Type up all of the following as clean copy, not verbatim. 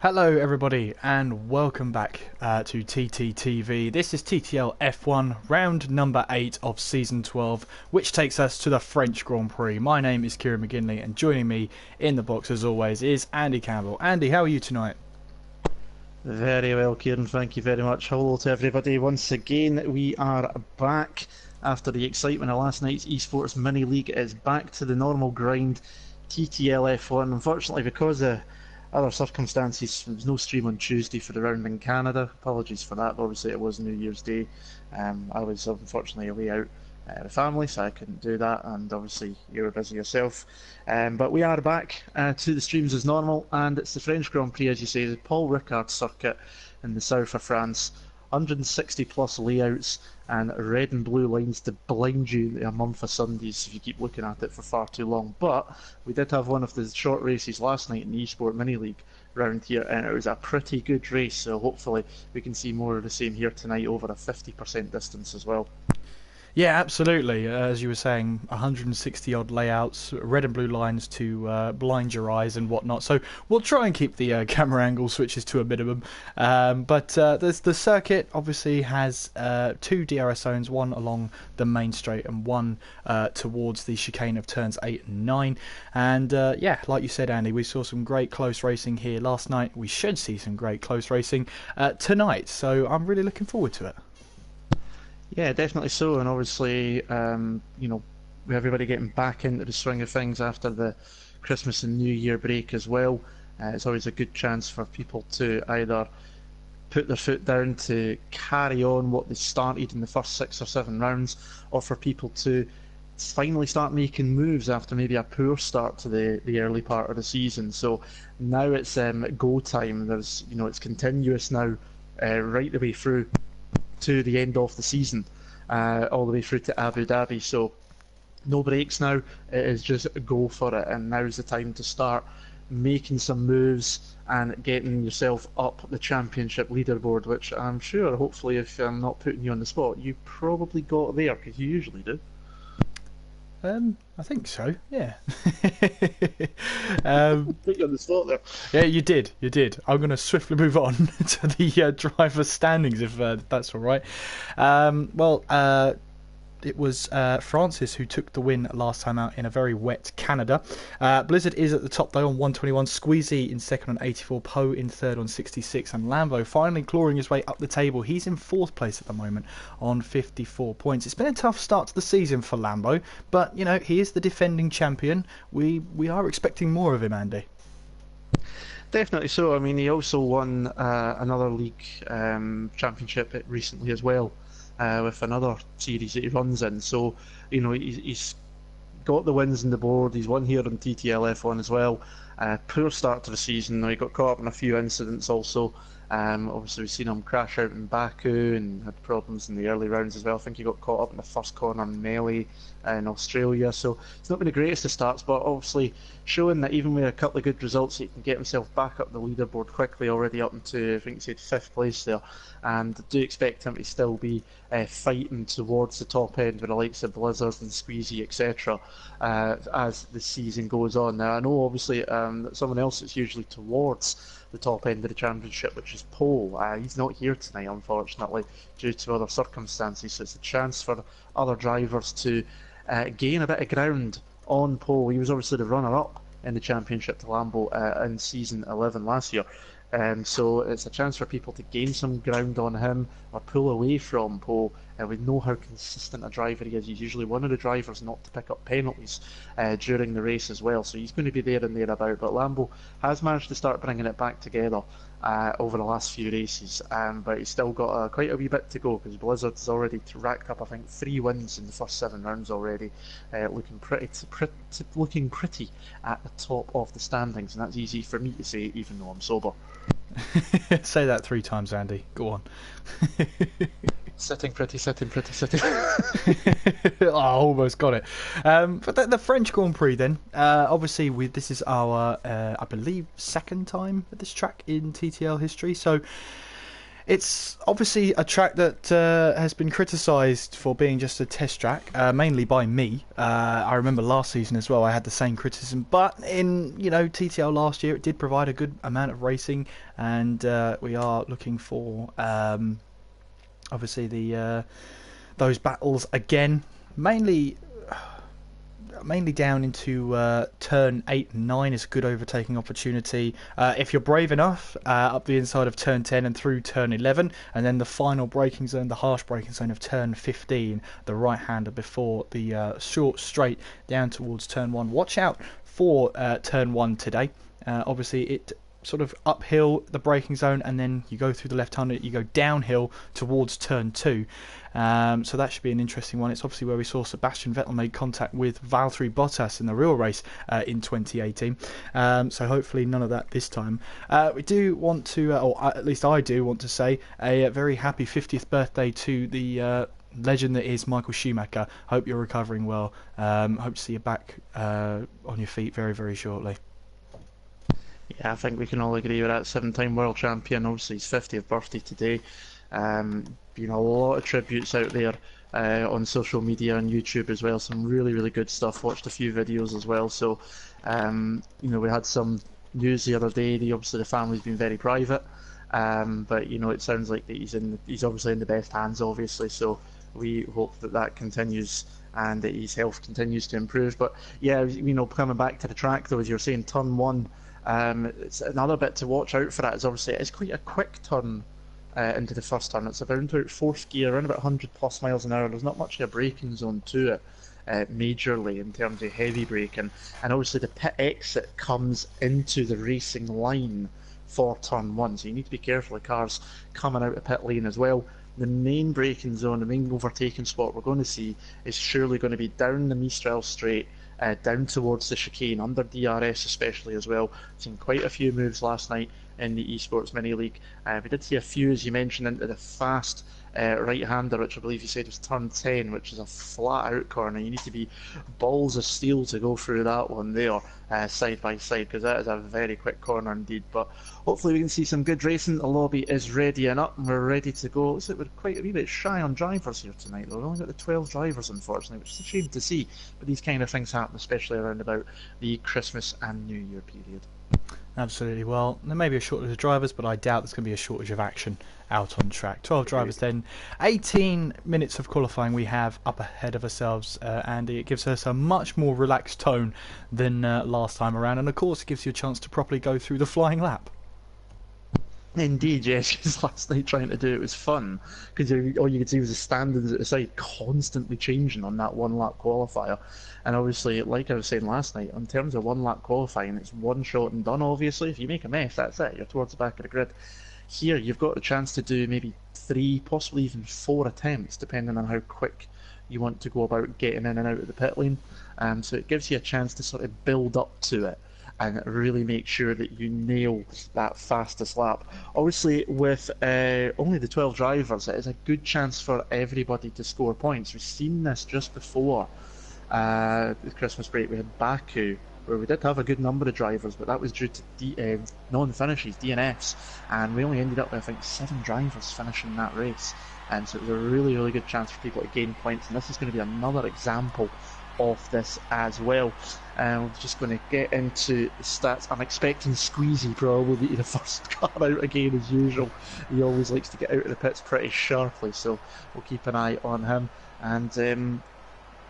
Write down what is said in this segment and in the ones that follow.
Hello everybody and welcome back to TTTV. This is TTL F1 round number 8 of season 12, which takes us to the French Grand Prix. My name is Kieran McGinley and joining me in the box as always is Andy Campbell. Andy, how are you tonight? Very well, Kieran. Thank you very much. Hello to everybody. Once again, we are back after the excitement of last night's Esports Mini League. It's back to the normal grind, TTL F1. Unfortunately, because of other circumstances, there was no stream on Tuesday for the round in Canada. Apologies for that. Obviously, it was New Year's Day. I was unfortunately away out with family, so I couldn't do that. And obviously, you were busy yourself. But we are back to the streams as normal, and it's the French Grand Prix, as you say, the Paul Ricard circuit in the south of France. 160 plus layouts and red and blue lines to blind you a month of Sundays if you keep looking at it for far too long. But we did have one of the short races last night in the Esport Mini League round here, and it was a pretty good race, so hopefully we can see more of the same here tonight over a 50% distance as well. Yeah, absolutely. As you were saying, 160 odd layouts, red and blue lines to blind your eyes and whatnot. So we'll try and keep the camera angle switches to a minimum. But the circuit obviously has two DRS zones, one along the main straight and one towards the chicane of turns 8 and 9. And yeah, like you said, Andy, we saw some great close racing here last night. We should see some great close racing tonight. So I'm really looking forward to it. Yeah, definitely so, and obviously, with everybody getting back into the swing of things after the Christmas and New Year break as well, it's always a good chance for people to either put their foot down to carry on what they started in the first 6 or 7 rounds, or for people to finally start making moves after maybe a poor start to the early part of the season. So now it's go time. There's it's continuous now, right the way through to the end of the season, all the way through to Abu Dhabi. So no breaks now. It is just go for it, and now's the time to start making some moves and getting yourself up the championship leaderboard, which I'm sure, hopefully, if I'm not putting you on the spot, you probably got there because you usually do. I think so. Yeah. Put you on the spot there. Yeah, you did. You did. I'm going to swiftly move on to the driver standings, if that's all right. It was Francis who took the win last time out in a very wet Canada. Blizzard is at the top though on 121, Squeezy in second on 84, Poe in third on 66, and Lambo finally clawing his way up the table. He's in fourth place at the moment on 54 points. It's been a tough start to the season for Lambo, but he is the defending champion. We are expecting more of him, Andy. Definitely so. I mean, he also won another league championship recently as well, with another series that he runs in. So, he's got the wins on the board. He's won here on TTL F1 as well. Poor start to the season. He got caught up in a few incidents also. Obviously, we've seen him crash out in Baku and had problems in the early rounds as well. I think he got caught up in the first corner in Melee in Australia. So it's not been the greatest of starts, but obviously showing that even with a couple of good results, he can get himself back up the leaderboard quickly, already up into, I think he said, 5th place there. And I do expect him to still be fighting towards the top end with the likes of Blizzard and Squeezy, etc., as the season goes on. Now, I know obviously that someone else that's usually towards the top end of the championship, which is Paul. He's not here tonight, unfortunately, due to other circumstances. So it's a chance for other drivers to gain a bit of ground on Paul. He was obviously the runner-up in the championship to Lambo in season 11 last year. So it's a chance for people to gain some ground on him or pull away from Poe. We know how consistent a driver he is. He's usually one of the drivers not to pick up penalties during the race as well. So he's going to be there and thereabout. But Lambo has managed to start bringing it back together over the last few races. But he's still got quite a wee bit to go because Blizzard's already racked up, I think, 3 wins in the first 7 rounds already. Looking pretty at the top of the standings. And that's easy for me to say, even though I'm sober. Say that 3 times, Andy. Go on. Sitting pretty, sitting pretty, sitting. I almost got it. But the French Grand Prix then. Obviously, this is our, I believe, 2nd time at this track in TTL history. So It's obviously a track that has been criticised for being just a test track, mainly by me. I remember last season as well, I had the same criticism. But in TTL last year, it did provide a good amount of racing, and we are looking for obviously the those battles again, mainly down into turn 8 and 9 is a good overtaking opportunity. If you're brave enough, up the inside of turn 10 and through turn 11, and then the final braking zone, the harsh braking zone of turn 15, the right hander before the short straight down towards turn 1. Watch out for turn 1 today. Obviously, it sort of uphill the braking zone, and then you go through the left hander, you go downhill towards turn 2. So that should be an interesting one. It's obviously where we saw Sebastian Vettel made contact with Valtteri Bottas in the real race in 2018. So hopefully none of that this time. We do want to, or at least I do want to say, a very happy 50th birthday to the legend that is Michael Schumacher. Hope you're recovering well. Hope to see you back on your feet very, very shortly. Yeah, I think we can all agree with that. 7-time world champion, obviously his 50th birthday today. A lot of tributes out there on social media and YouTube as well. Some really, really good stuff. Watched a few videos as well. So, we had some news the other day. Obviously, the family's been very private, but it sounds like that he's obviously in the best hands, obviously. So we hope that continues and that his health continues to improve. But yeah, coming back to the track though, as you're saying, turn 1. It's another bit to watch out for. That is obviously it's quite a quick turn into the first turn. It's around about fourth gear, around about 100 plus miles an hour. There's not much of a braking zone to it, majorly in terms of heavy braking. And obviously the pit exit comes into the racing line for turn 1, so you need to be careful of cars coming out of pit lane as well. The main braking zone, the main overtaking spot we're going to see is surely going to be down the Mistral straight, down towards the chicane, under DRS especially as well. Seen quite a few moves last night in the Esports Mini League. We did see a few, as you mentioned, into the fast right-hander, which I believe you said was turn 10, which is a flat-out corner. You need to be balls of steel to go through that one there, side by side, because that is a very quick corner indeed. But hopefully we can see some good racing. The lobby is ready and up, and we're ready to go. Looks like we're quite a wee bit shy on drivers here tonight, though. We've only got the 12 drivers, unfortunately, which is a shame to see. But these kind of things happen, especially around about the Christmas and New Year period. Absolutely. Well, there may be a shortage of drivers, but I doubt there's going to be a shortage of action out on track. 12 drivers then. 18 minutes of qualifying we have up ahead of ourselves, Andy. It gives us a much more relaxed tone than last time around, and of course it gives you a chance to properly go through the flying lap. Indeed, yes, because last night trying to do it was fun, because all you could see was the standards at the side constantly changing on that one lap qualifier. And obviously, like I was saying last night, in terms of one lap qualifying, it's one shot and done, obviously. If you make a mess, that's it, you're towards the back of the grid. Here, you've got a chance to do maybe 3, possibly even 4 attempts, depending on how quick you want to go about getting in and out of the pit lane. So it gives you a chance to sort of build up to it and really make sure that you nail that fastest lap. Obviously, with only the 12 drivers, it is a good chance for everybody to score points. We've seen this just before the Christmas break. We had Baku, where we did have a good number of drivers, but that was due to non-finishes, DNFs, and we only ended up with, I think, 7 drivers finishing that race. And so it was a really, really good chance for people to gain points, and this is going to be another example of this as well. We're just going to get into the stats. I'm expecting Squeezy probably to be the first car out again as usual. He always likes to get out of the pits pretty sharply, so we'll keep an eye on him. And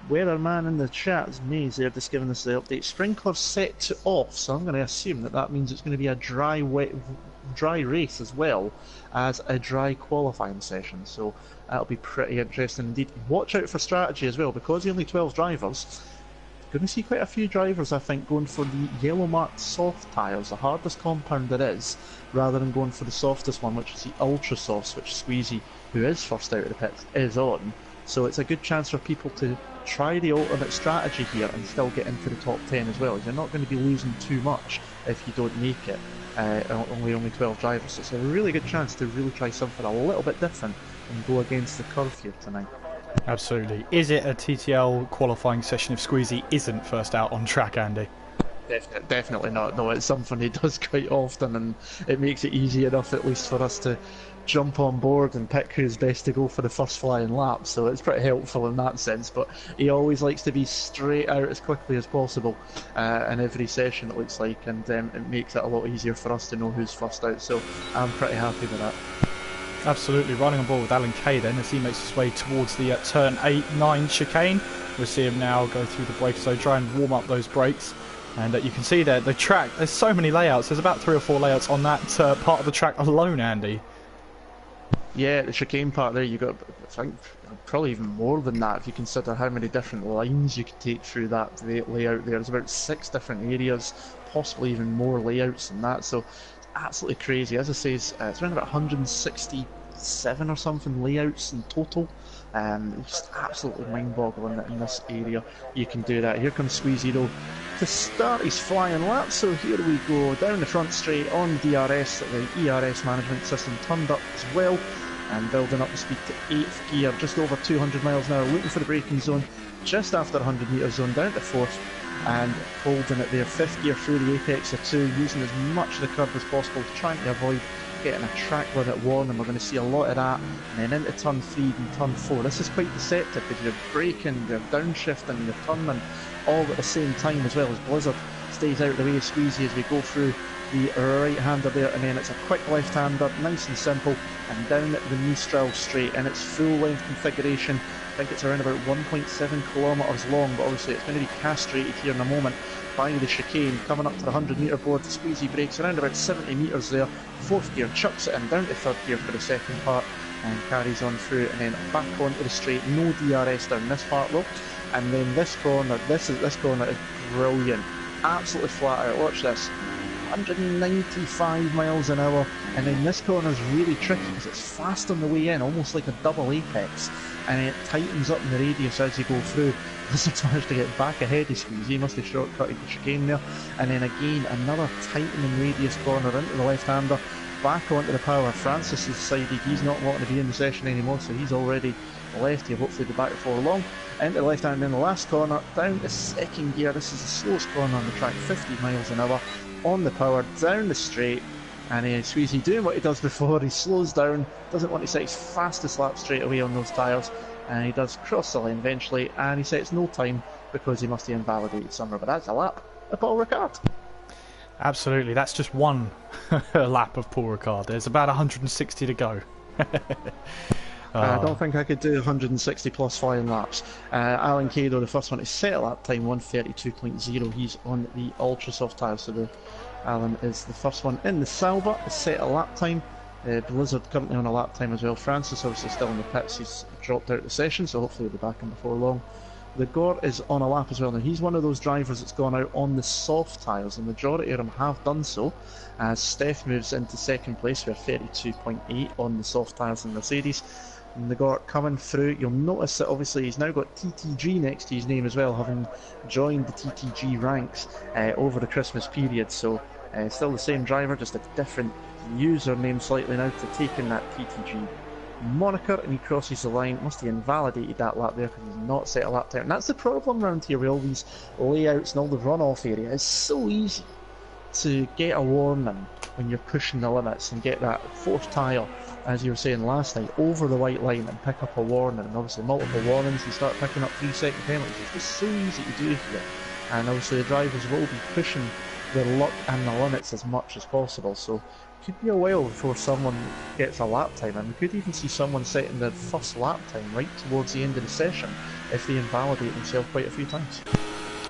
Weatherman in the chat is Maze there, just giving us the update. Sprinkler set to off, so I'm going to assume that means it's going to be a dry race as well as a dry qualifying session. So that'll be pretty interesting indeed. Watch out for strategy as well, because only 12 drivers. Going to see quite a few drivers, I think, going for the yellow marked soft tyres, the hardest compound there is, rather than going for the softest one, which is the ultra softs, which Squeezy, who is first out of the pits, is on. So it's a good chance for people to try the ultimate strategy here and still get into the top 10 as well. You're not going to be losing too much if you don't make it. Only 12 drivers, so it's a really good chance to really try something a little bit different and go against the curve here tonight. Absolutely. Is it a TTL qualifying session if Squeezy isn't first out on track, Andy? Definitely not. No, it's something he does quite often, and it makes it easy enough, at least for us to jump on board and pick who's best to go for the first flying lap, so it's pretty helpful in that sense. But he always likes to be straight out as quickly as possible in every session, it looks like, and it makes it a lot easier for us to know who's first out, so I'm pretty happy with that. Absolutely, running on board with Alan Kay then as he makes his way towards the turn 8-9 chicane. We'll see him now go through the brakes, so try and warm up those brakes. And you can see there, the track, there's so many layouts, there's about 3 or 4 layouts on that part of the track alone, Andy. Yeah, the chicane part there, you got, I think, probably even more than that if you consider how many different lines you could take through that layout there. There's about 6 different areas, possibly even more layouts than that, so it's absolutely crazy. As I say, it's around about 167 or something layouts in total. It's just absolutely mind-boggling that in this area you can do that. Here comes Squeezy to start his flying lap, so here we go, down the front straight on DRS, the ERS management system turned up as well, and building up the speed to 8th gear, just over 200 miles an hour, looking for the braking zone, just after 100 metre zone, down to 4th, and holding it there, 5th gear through the apex of 2, using as much of the curve as possible, trying to avoid getting a track limit 1, and we're going to see a lot of that, and then into turn 3 and turn 4. This is quite deceptive because you're braking, you're downshifting, you're turning all at the same time, as well as Blizzard stays out of the way of Squeezy as we go through the right-hander there, and then it's a quick left-hander, nice and simple, and down at the Mistral straight in its full-length configuration. I think it's around about 1.7 kilometres long, but obviously it's going to be castrated here in a moment by the chicane, coming up to the 100 metre board. Squeezy brakes around about 70 metres there, 4th gear, chucks it in, down to 3rd gear for the second part, and carries on through, and then back onto the straight, no DRS down this part though, and then this corner, this corner is brilliant, absolutely flat out, watch this, 195 miles an hour, and then this corner is really tricky because it's fast on the way in, almost like a double apex, and it tightens up in the radius as you go through. Blizzard's managed to get back ahead of Squeezy, he must have shortcutted the chicane there, and then again another tightening radius corner into the left-hander, back onto the power. Francis has decided he's not wanting to be in the session anymore, so he's already left. He'll hopefully be back before long. Into the left hand in the last corner, down to 2nd gear. This is the slowest corner on the track, 50 miles an hour on the power, down the straight, and Squeezy doing what he does before. He slows down, doesn't want to set his fastest lap straight away on those tyres, and he does cross the line eventually, and he sets no time because he must have invalidated somewhere, but that's a lap of Paul Ricard. Absolutely, that's just one lap of Paul Ricard. There's about 160 to go. I don't think I could do 160 plus flying laps. Alan Kay, though, the first one to set a lap time, 132.0. He's on the ultra soft tyres, so Alan is the first one in the Sauber to set a lap time. Blizzard currently on a lap time as well. Francis obviously still in the pits. He's dropped out of the session, so hopefully he'll be back in before long. The Gore is on a lap as well. Now, he's one of those drivers that's gone out on the soft tyres. The majority of them have done so, as Steph moves into 2nd place with 32.8 on the soft tyres in Mercedes. And the Gore coming through, you'll notice that obviously he's now got TTG next to his name as well, having joined the TTG ranks over the Christmas period. So still the same driver, just a different username slightly now to taking that TTG moniker, and he crosses the line. Must have invalidated that lap there because he's not set a lap time. And that's the problem around here with all these layouts and all the runoff area. It's so easy to get a warning when you're pushing the limits and get that 4th tyre, as you were saying last night, over the white line and pick up a warning, and obviously multiple warnings, you start picking up 3-second penalties. It's just so easy to do here, and obviously the drivers will be pushing the luck and the limits as much as possible, so it could be a while before someone gets a lap time, and we could even see someone setting their first lap time right towards the end of the session if they invalidate themselves quite a few times.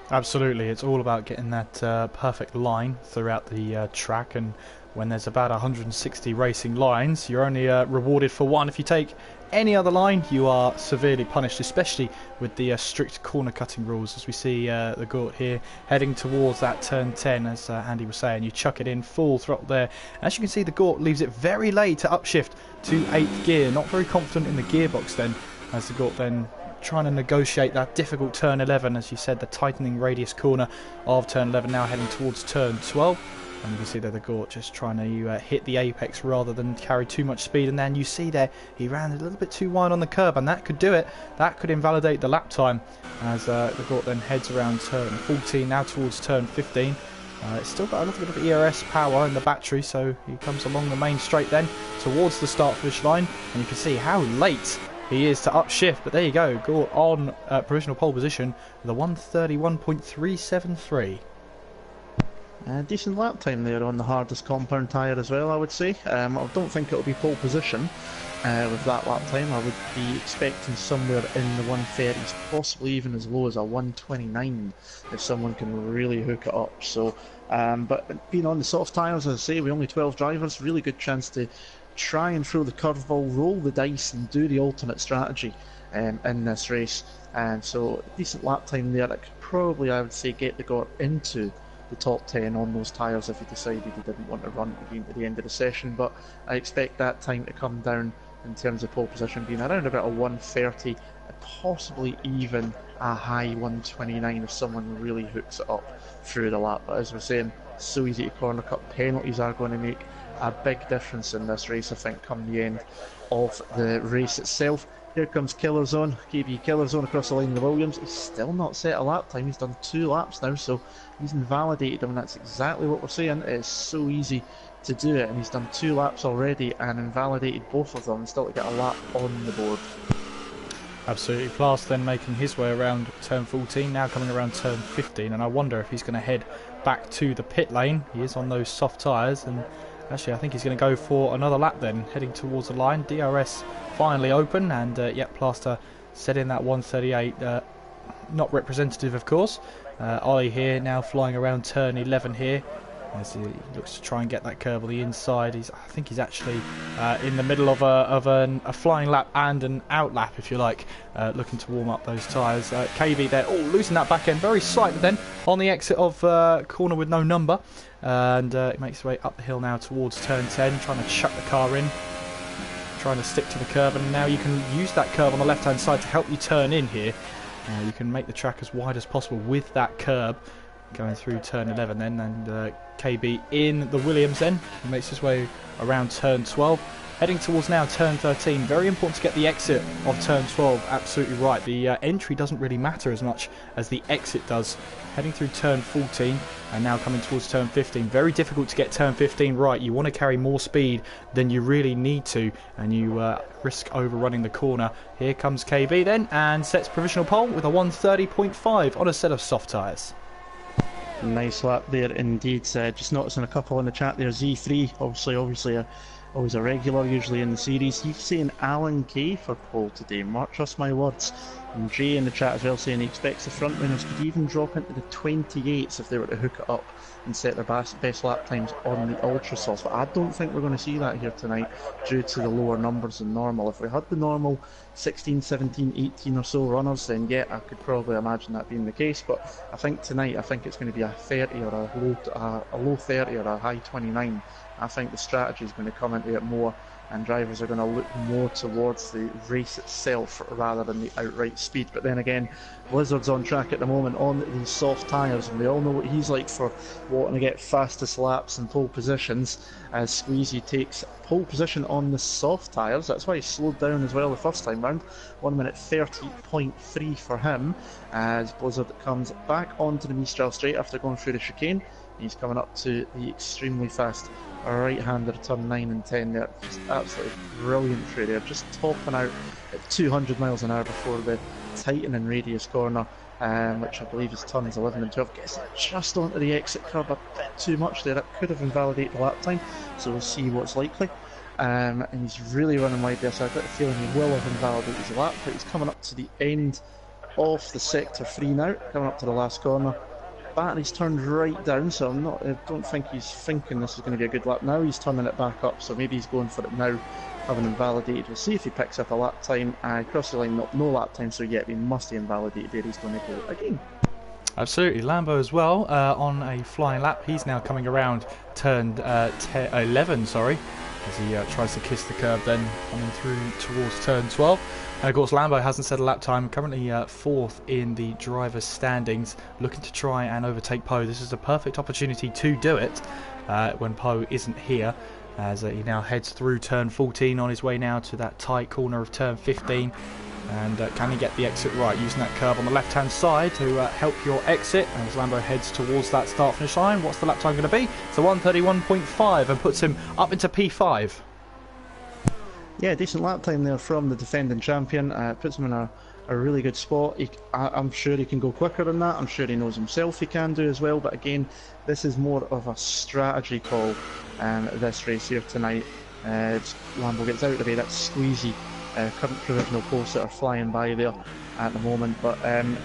Absolutely, it's all about getting that perfect line throughout the track, and when there's about 160 racing lines, you're only rewarded for one. If you take any other line, you are severely punished, especially with the strict corner cutting rules, as we see the Gort here heading towards that turn 10, as Andy was saying. You chuck it in full throttle there. As you can see, the Gort leaves it very late to upshift to 8th gear, not very confident in the gearbox then, as the Gort then trying to negotiate that difficult turn 11, as you said, the tightening radius corner of turn 11, now heading towards turn 12. And you can see there the Gort just trying to hit the apex rather than carry too much speed. And then you see there he ran a little bit too wide on the curb, and that could do it. That could invalidate the lap time, as the Gort then heads around turn 14, now towards turn 15. It's still got a little bit of ERS power in the battery, so he comes along the main straight then towards the start finish line, and you can see how late he is to upshift. But there you go, on provisional pole position with a 131.373. Decent lap time there on the hardest compound tyre as well, I would say. I don't think it'll be pole position with that lap time. I would be expecting somewhere in the 130s, possibly even as low as a 129 if someone can really hook it up. So, but being on the soft tyres, as I say, with only 12 drivers, really good chance to try and throw the curveball, roll the dice and do the alternate strategy in this race. And so decent lap time there that could probably, I would say, get the Gort into the top 10 on those tyres if he decided he didn't want to run again to the end of the session. But I expect that time to come down in terms of pole position being around about a 130, possibly even a high 129 if someone really hooks it up through the lap. But as we're saying, so easy to corner cut. Penalties are going to make a big difference in this race, I think, come the end of the race itself. Here comes Killer Zone, KB Killer Zone across the line of the Williams. He's still not set a lap time, he's done 2 laps now, so he's invalidated them, and that's exactly what we're saying. It's so easy to do it, and he's done 2 laps already and invalidated both of them, and still to get a lap on the board. Absolutely. Plas then making his way around turn 14, now coming around turn 15, and I wonder if he's going to head back to the pit lane. He is on those soft tyres, and actually I think he's going to go for another lap then, heading towards the line. DRS finally open, and yep, Plaster set in that 138, not representative of course. Ollie here now flying around turn 11 here as he looks to try and get that curve on the inside. I think he's actually in the middle of a flying lap and an out lap, if you like, looking to warm up those tyres. KV there, losing that back end very slightly then on the exit of corner with no number, and it makes its way up the hill now towards turn 10, trying to chuck the car in, trying to stick to the curve, and now you can use that curve on the left hand side to help you turn in here. You can make the track as wide as possible with that curb going through turn 11 then, and KB in the Williams then. He makes his way around turn 12, heading towards now turn 13. Very important to get the exit of turn 12 absolutely right. The entry doesn't really matter as much as the exit does. Heading through turn 14 and now coming towards turn 15. Very difficult to get turn 15 right. You want to carry more speed than you really need to, and you risk overrunning the corner. Here comes KB then, and sets provisional pole with a 130.5 on a set of soft tyres. Nice lap there indeed. Just noticing a couple in the chat there. Z3, obviously always a regular, usually in the series. He's saying Alan K for pole today. Mark, trust my words. And Jay in the chat as well saying he expects the front runners could even drop into the 28s if they were to hook it up and set their best lap times on the ultra softs. But I don't think we're going to see that here tonight due to the lower numbers than normal. If we had the normal 16, 17, 18 or so runners, then yeah, I could probably imagine that being the case. But I think tonight, I think it's going to be a 30 or a low 30 or a high 29. I think the strategy is going to come into it more, and drivers are going to look more towards the race itself rather than the outright speed. But then again, Blizzard's on track at the moment on these soft tyres, and we all know what he's like for wanting to get fastest laps and pole positions, as Squeezy takes pole position on the soft tyres. That's why he slowed down as well the first time round. 1 minute 30.3 for him, as Blizzard comes back onto the Mistral straight after going through the chicane. He's coming up to the extremely fast right-hander turn 9 and 10 there. Just absolutely brilliant through there, just topping out at 200 miles an hour before the tightening radius corner, which I believe is turns 11 and 12. Gets it just onto the exit curve a bit too much there. That could have invalidated the lap time, so we'll see what's likely. And he's really running wide there, so I've got a feeling he will have invalidated his lap, but he's coming up to the end of the sector 3 now, coming up to the last corner. Battery's turned right down, so I don't think he's thinking this is going to be a good lap. Now he's turning it back up, so maybe he's going for it now, having invalidated. We'll see if he picks up a lap time. Across the line, no lap time, so yeah, he must have invalidated there. He's going to go again. Absolutely. Lambo as well on a flying lap. He's now coming around turn 11, sorry, as he tries to kiss the curb, then coming through towards turn 12. And of course Lambo hasn't set a lap time, currently 4th in the driver's standings, looking to try and overtake Poe. This is a perfect opportunity to do it when Poe isn't here. as he now heads through turn 14 on his way now to that tight corner of turn 15. And can he get the exit right using that curb on the left hand side to help your exit as Lambo heads towards that start finish line? What's the lap time going to be? It's a 1:31.5 and puts him up into P5. Yeah, decent lap time there from the defending champion. Puts him in a really good spot. I'm sure he can go quicker than that. I'm sure he knows himself he can do as well. But again, this is more of a strategy call, this race here tonight. Lambo gets out of the way, that squeezy current provisional posts that are flying by there at the moment. But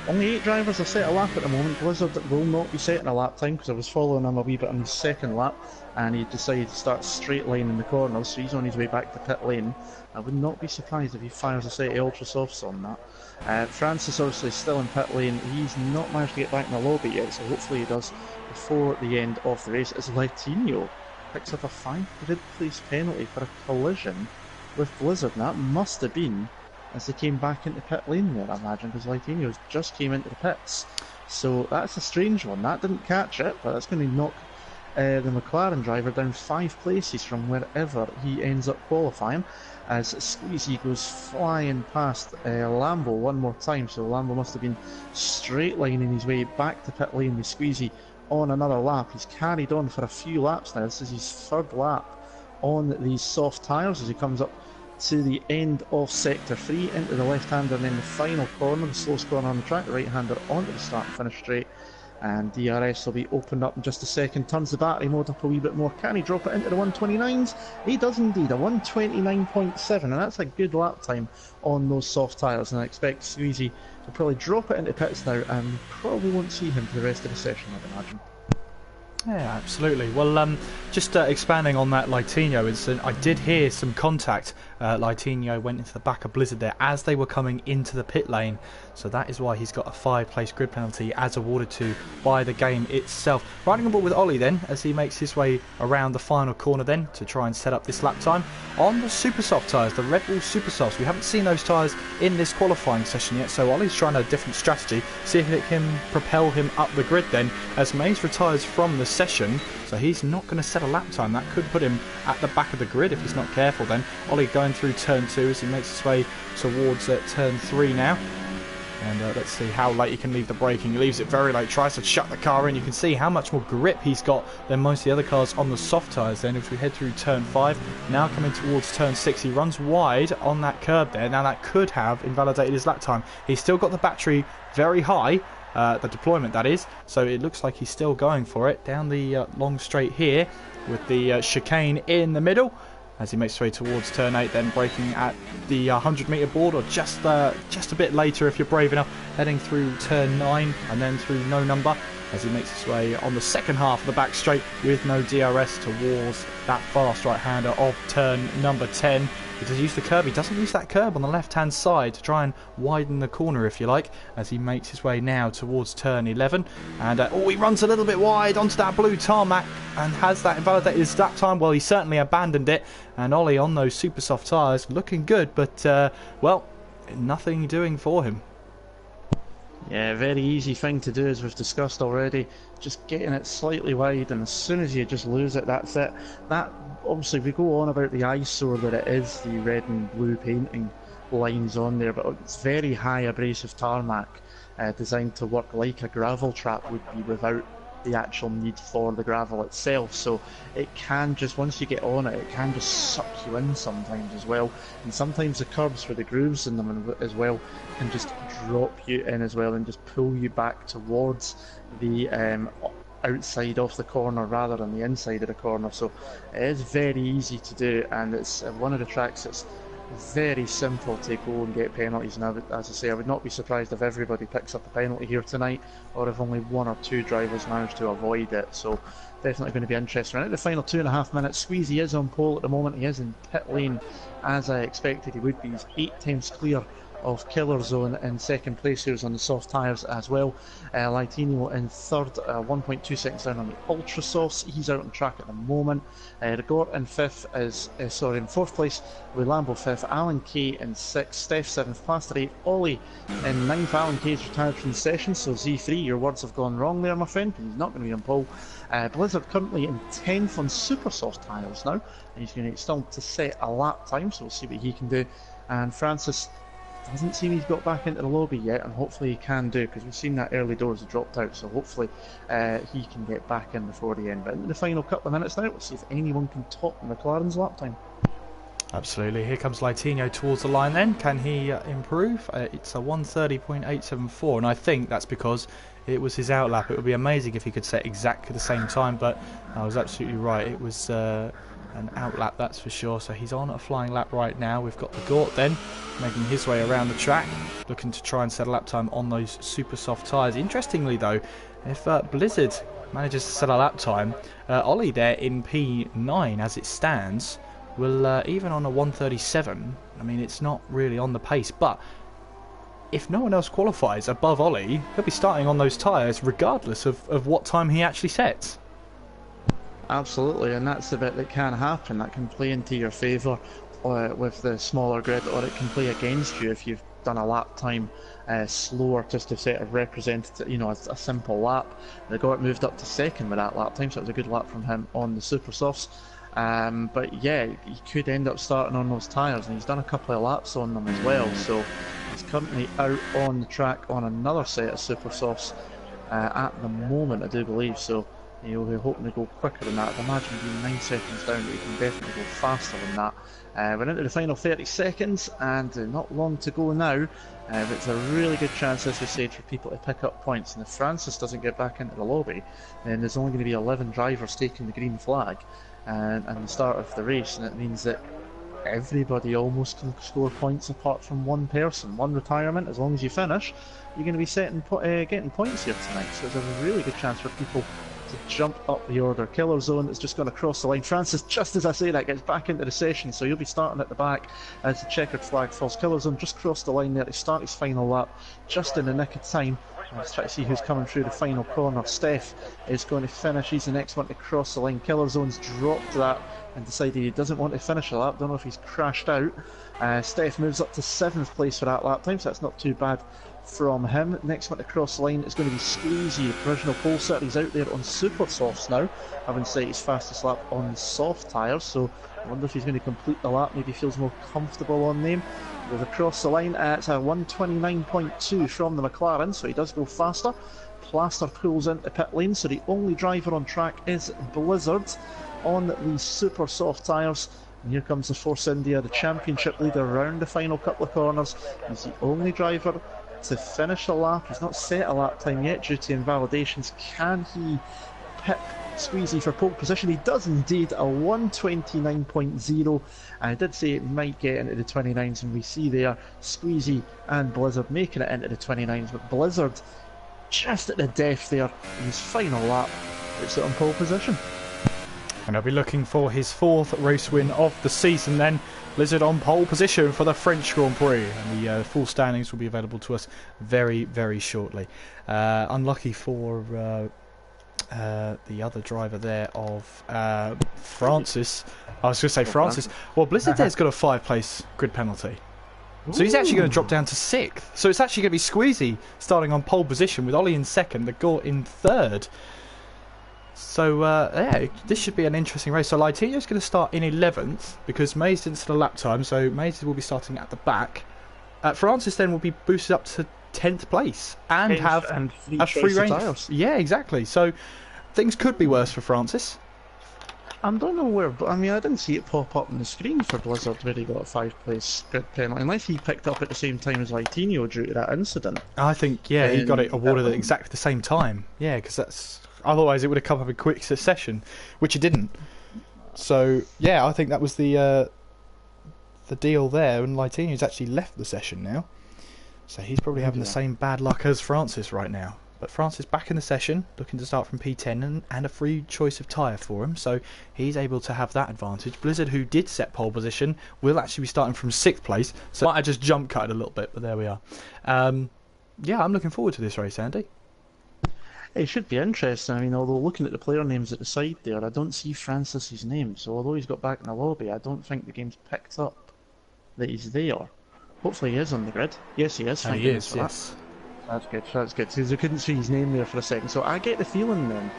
only 8 drivers are set a lap at the moment. Blizzard will not be setting a lap time because I was following him a wee bit on his second lap and he decided to start straight line in the corner, so he's on his way back to pit lane. I would not be surprised if he fires a set of ultra softs on that. Francis obviously still in pit lane. He's not managed to get back in the lobby yet, so hopefully he does before the end of the race, as Litinho picks up a 5 grid place penalty for a collision with Blizzard, and that must have been as they came back into pit lane there, I imagine, because Litinho just came into the pits. So that's a strange one. That didn't catch it, but that's going to knock the McLaren driver down 5 places from wherever he ends up qualifying, as Squeezy goes flying past Lambo one more time. So Lambo must have been straight lining his way back to pit lane with Squeezy on another lap. He's carried on for a few laps now. This is his 3rd lap on these soft tyres as he comes up to the end of sector 3 into the left hander, and then the final corner, the slowest corner on the track, the right hander onto the start and finish straight. And DRS will be opened up in just a second. Turns the battery mode up a wee bit more. Can he drop it into the 129s? He does indeed, a 129.7, and that's a good lap time on those soft tyres. And I expect Squeezy to probably drop it into pits now, and we probably won't see him for the rest of the session, I'd imagine. Yeah, absolutely. Well, just expanding on that Litinho incident, I did hear some contact. Litinho went into the back of Blizzard there as they were coming into the pit lane, so that is why he's got a 5-place grid penalty as awarded to by the game itself. Riding on board with Ollie then as he makes his way around the final corner then to try and set up this lap time on the super soft tyres, the Red Bull super softs. We haven't seen those tyres in this qualifying session yet, so Ollie's trying a different strategy, see if it can propel him up the grid then, as Mays retires from the session, so he's not going to set a lap time. That could put him at the back of the grid if he's not careful then. Ollie going through turn 2 as he makes his way towards turn 3 now. And let's see how late he can leave the braking. He leaves it very late, tries to shut the car in. You can see how much more grip he's got than most of the other cars on the soft tyres then. If we head through turn 5, now coming towards turn 6, he runs wide on that curb there. Now that could have invalidated his lap time. He's still got the battery very high, the deployment that is, so it looks like he's still going for it down the long straight here with the chicane in the middle as he makes his way towards turn 8, then braking at the 100-metre board, or just a bit later if you're brave enough, heading through turn 9 and then through no number as he makes his way on the second half of the back straight with no DRS towards that fast right-hander of turn number 10. He does use the curb. He doesn't use that curb on the left-hand side to try and widen the corner, if you like, as he makes his way now towards turn 11. And he runs a little bit wide onto that blue tarmac and has that invalidated his lap time. Well, he certainly abandoned it. And Ollie on those super soft tyres looking good, but, well, nothing doing for him. Yeah, very easy thing to do, as we've discussed already. Just getting it slightly wide, and as soon as you just lose it, that's it. That, obviously, we go on about the eyesore that it is, the red and blue painting lines on there, but it's very high abrasive tarmac, designed to work like a gravel trap would be without the actual need for the gravel itself. So it can just, once you get on it, it can just suck you in sometimes as well, and sometimes the curbs with the grooves in them as well can just drop you in as well and just pull you back towards the outside of the corner rather than the inside of the corner. So it is very easy to do, and it's one of the tracks that's very simple to go and get penalties. Now, as I say, I would not be surprised if everybody picks up a penalty here tonight, or if only 1 or 2 drivers manage to avoid it. So definitely going to be interesting. Right at the final 2.5 minutes, Squeezy is on pole at the moment. He is in pit lane as I expected he would be. He's 8 times clear of Killer Zone in second place, who's on the soft tyres as well. Lightinho in third, 1.2 seconds down on the Ultra Softs. He's out on track at the moment. Rigort in in fourth place with Lambo fifth, Alan Kay in sixth, Steph seventh, Plaster eighth, Ollie in ninth. Alan Kay's retired from the session, so Z3, your words have gone wrong there, my friend. He's not going to be on pole. Blizzard currently in 10th on super soft tyres now, and he's going to still to set a lap time, so we'll see what he can do. And Francis doesn't seem he's got back into the lobby yet, and hopefully he can do, because we've seen that early doors have dropped out, so hopefully he can get back in before the end. But in the final couple of minutes now, we'll see if anyone can top McLaren's lap time. Absolutely. Here comes Lightinho towards the line then. Can he improve? It's a 1:30.874, and I think that's because it was his outlap. It would be amazing if he could set exactly the same time, but I was absolutely right. It was an outlap, that's for sure. So he's on a flying lap right now. We've got the Gort then making his way around the track, looking to try and set a lap time on those super soft tyres. Interestingly though, if Blizzard manages to set a lap time, Ollie there in P9 as it stands will, even on a 1:37, I mean, it's not really on the pace, but if no one else qualifies above Ollie, he'll be starting on those tyres regardless of what time he actually sets. Absolutely, and that's the bit that can happen. That can play into your favour with the smaller grid, or it can play against you if you've done a lap time slower, just to set a representative, a simple lap. They got moved up to second with that lap time, so it was a good lap from him on the super softs. But yeah, he could end up starting on those tyres, and he's done a couple of laps on them as well, so he's currently out on the track on another set of super softs at the moment, I do believe. So he'll be hoping to go quicker than that. I'd imagine being 9 seconds down, but he can definitely go faster than that. We're into the final 30 seconds, and not long to go now. But it's a really good chance, as we said, for people to pick up points. And if Francis doesn't get back into the lobby, then there's only going to be 11 drivers taking the green flag and the start of the race, and it means that everybody almost can score points apart from one person. One retirement, as long as you finish, you're going to be getting points here tonight. So there's a really good chance for people to jump up the order. Killer Zone is just going to cross the line. Francis, just as I say that, gets back into the session, so you'll be starting at the back as the checkered flag falls. Killer Zone just crossed the line there to start his final lap, just in the nick of time. Let's try to see who's coming through the final corner. Steph is going to finish. He's the next one to cross the line. Killer Zone's dropped that and decided he doesn't want to finish a lap. Don't know if he's crashed out. Steph moves up to 7th place for that lap time, so that's not too bad from him. Next one to cross the line is going to be Squeezy, the provisional pole sitter. He's out there on super softs now, having set his fastest lap on soft tyres, so I wonder if he's going to complete the lap. Maybe feels more comfortable on them. With across the line, it's a 1:29.2 from the McLaren, so he does go faster. Plaster pulls into pit lane, so the only driver on track is Blizzard on the super soft tyres. And here comes the Force India, the championship leader, around the final couple of corners. He's the only driver to finish a lap. He's not set a lap time yet due to invalidations. Can he pit Squeezy for pole position? He does indeed, a 1:29.0. I did say it might get into the 29s, and we see there Squeezy and Blizzard making it into the 29s, but Blizzard just at the death there in his final lap puts it on pole position. And I'll be looking for his 4th race win of the season then. Blizzard on pole position for the French Grand Prix, and the full standings will be available to us very, very shortly. Unlucky for the other driver there of Francis. I was going to say Francis. Well, Blizzard there's got a 5-place grid penalty. So he's actually going to drop down to 6th. So it's actually going to be Squeezy starting on pole position with Ollie in 2nd, the Gort in 3rd. So yeah, this should be an interesting race. So Lightinho's going to start in 11th because Mays didn't set a lap time, so Mays will be starting at the back. Francis then will be boosted up to 10th place and have free range. Yeah, exactly. So things could be worse for Francis. I don't know where, but I mean, I didn't see it pop up on the screen for Blizzard where he got a 5-place grid penalty, unless he picked up at the same time as Lightinho due to that incident. I think, yeah, he got it awarded at exactly the same time. Yeah, because that's... Otherwise, it would have come up in quick succession, which it didn't. So, yeah, I think that was the deal there, and Lightinho's actually left the session now. So he's probably having the same bad luck as Francis right now. But France is back in the session, looking to start from P10 and a free choice of tyre for him, so he's able to have that advantage. Blizzard, who did set pole position, will actually be starting from 6th place, so I just jump cut a little bit, but there we are. Yeah, I'm looking forward to this race, Andy. It should be interesting. I mean, although looking at the player names at the side there, I don't see Francis's name, so although he's got back in the lobby, I don't think the game's picked up that he's there. Hopefully he is on the grid. Yes, he is. Thank He goodness is, for that. yes. That's good, that's good. Because I couldn't see his name there for a second. So I get the feeling then,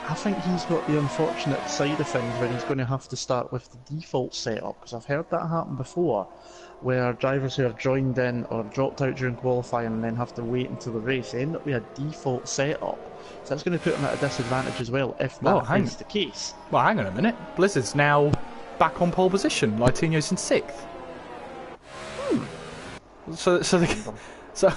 I think he's got the unfortunate side of things where he's going to have to start with the default setup. Because I've heard that happen before, where drivers who have joined in or dropped out during qualifying and then have to wait until the race end up with a default setup. So that's going to put him at a disadvantage as well, if that is the case. Well, hang on a minute. Blizzard's now back on pole position. Litinho's in 6th. So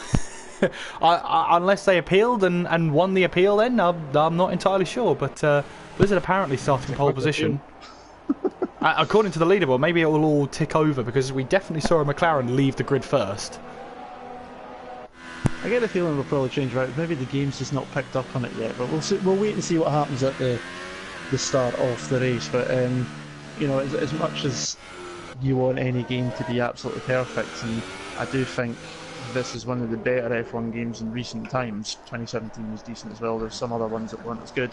unless they appealed and won the appeal, then I'm not entirely sure. But Blizzard apparently starting pole position. According to the leaderboard, maybe it will all tick over because we definitely saw a McLaren leave the grid first. I get the feeling we'll probably change route. Maybe the game's just not picked up on it yet, but we'll wait and see what happens at the start of the race. But you know, as much as you want any game to be absolutely perfect, and I do think this is one of the better F1 games in recent times. 2017 was decent as well. There's some other ones that weren't as good,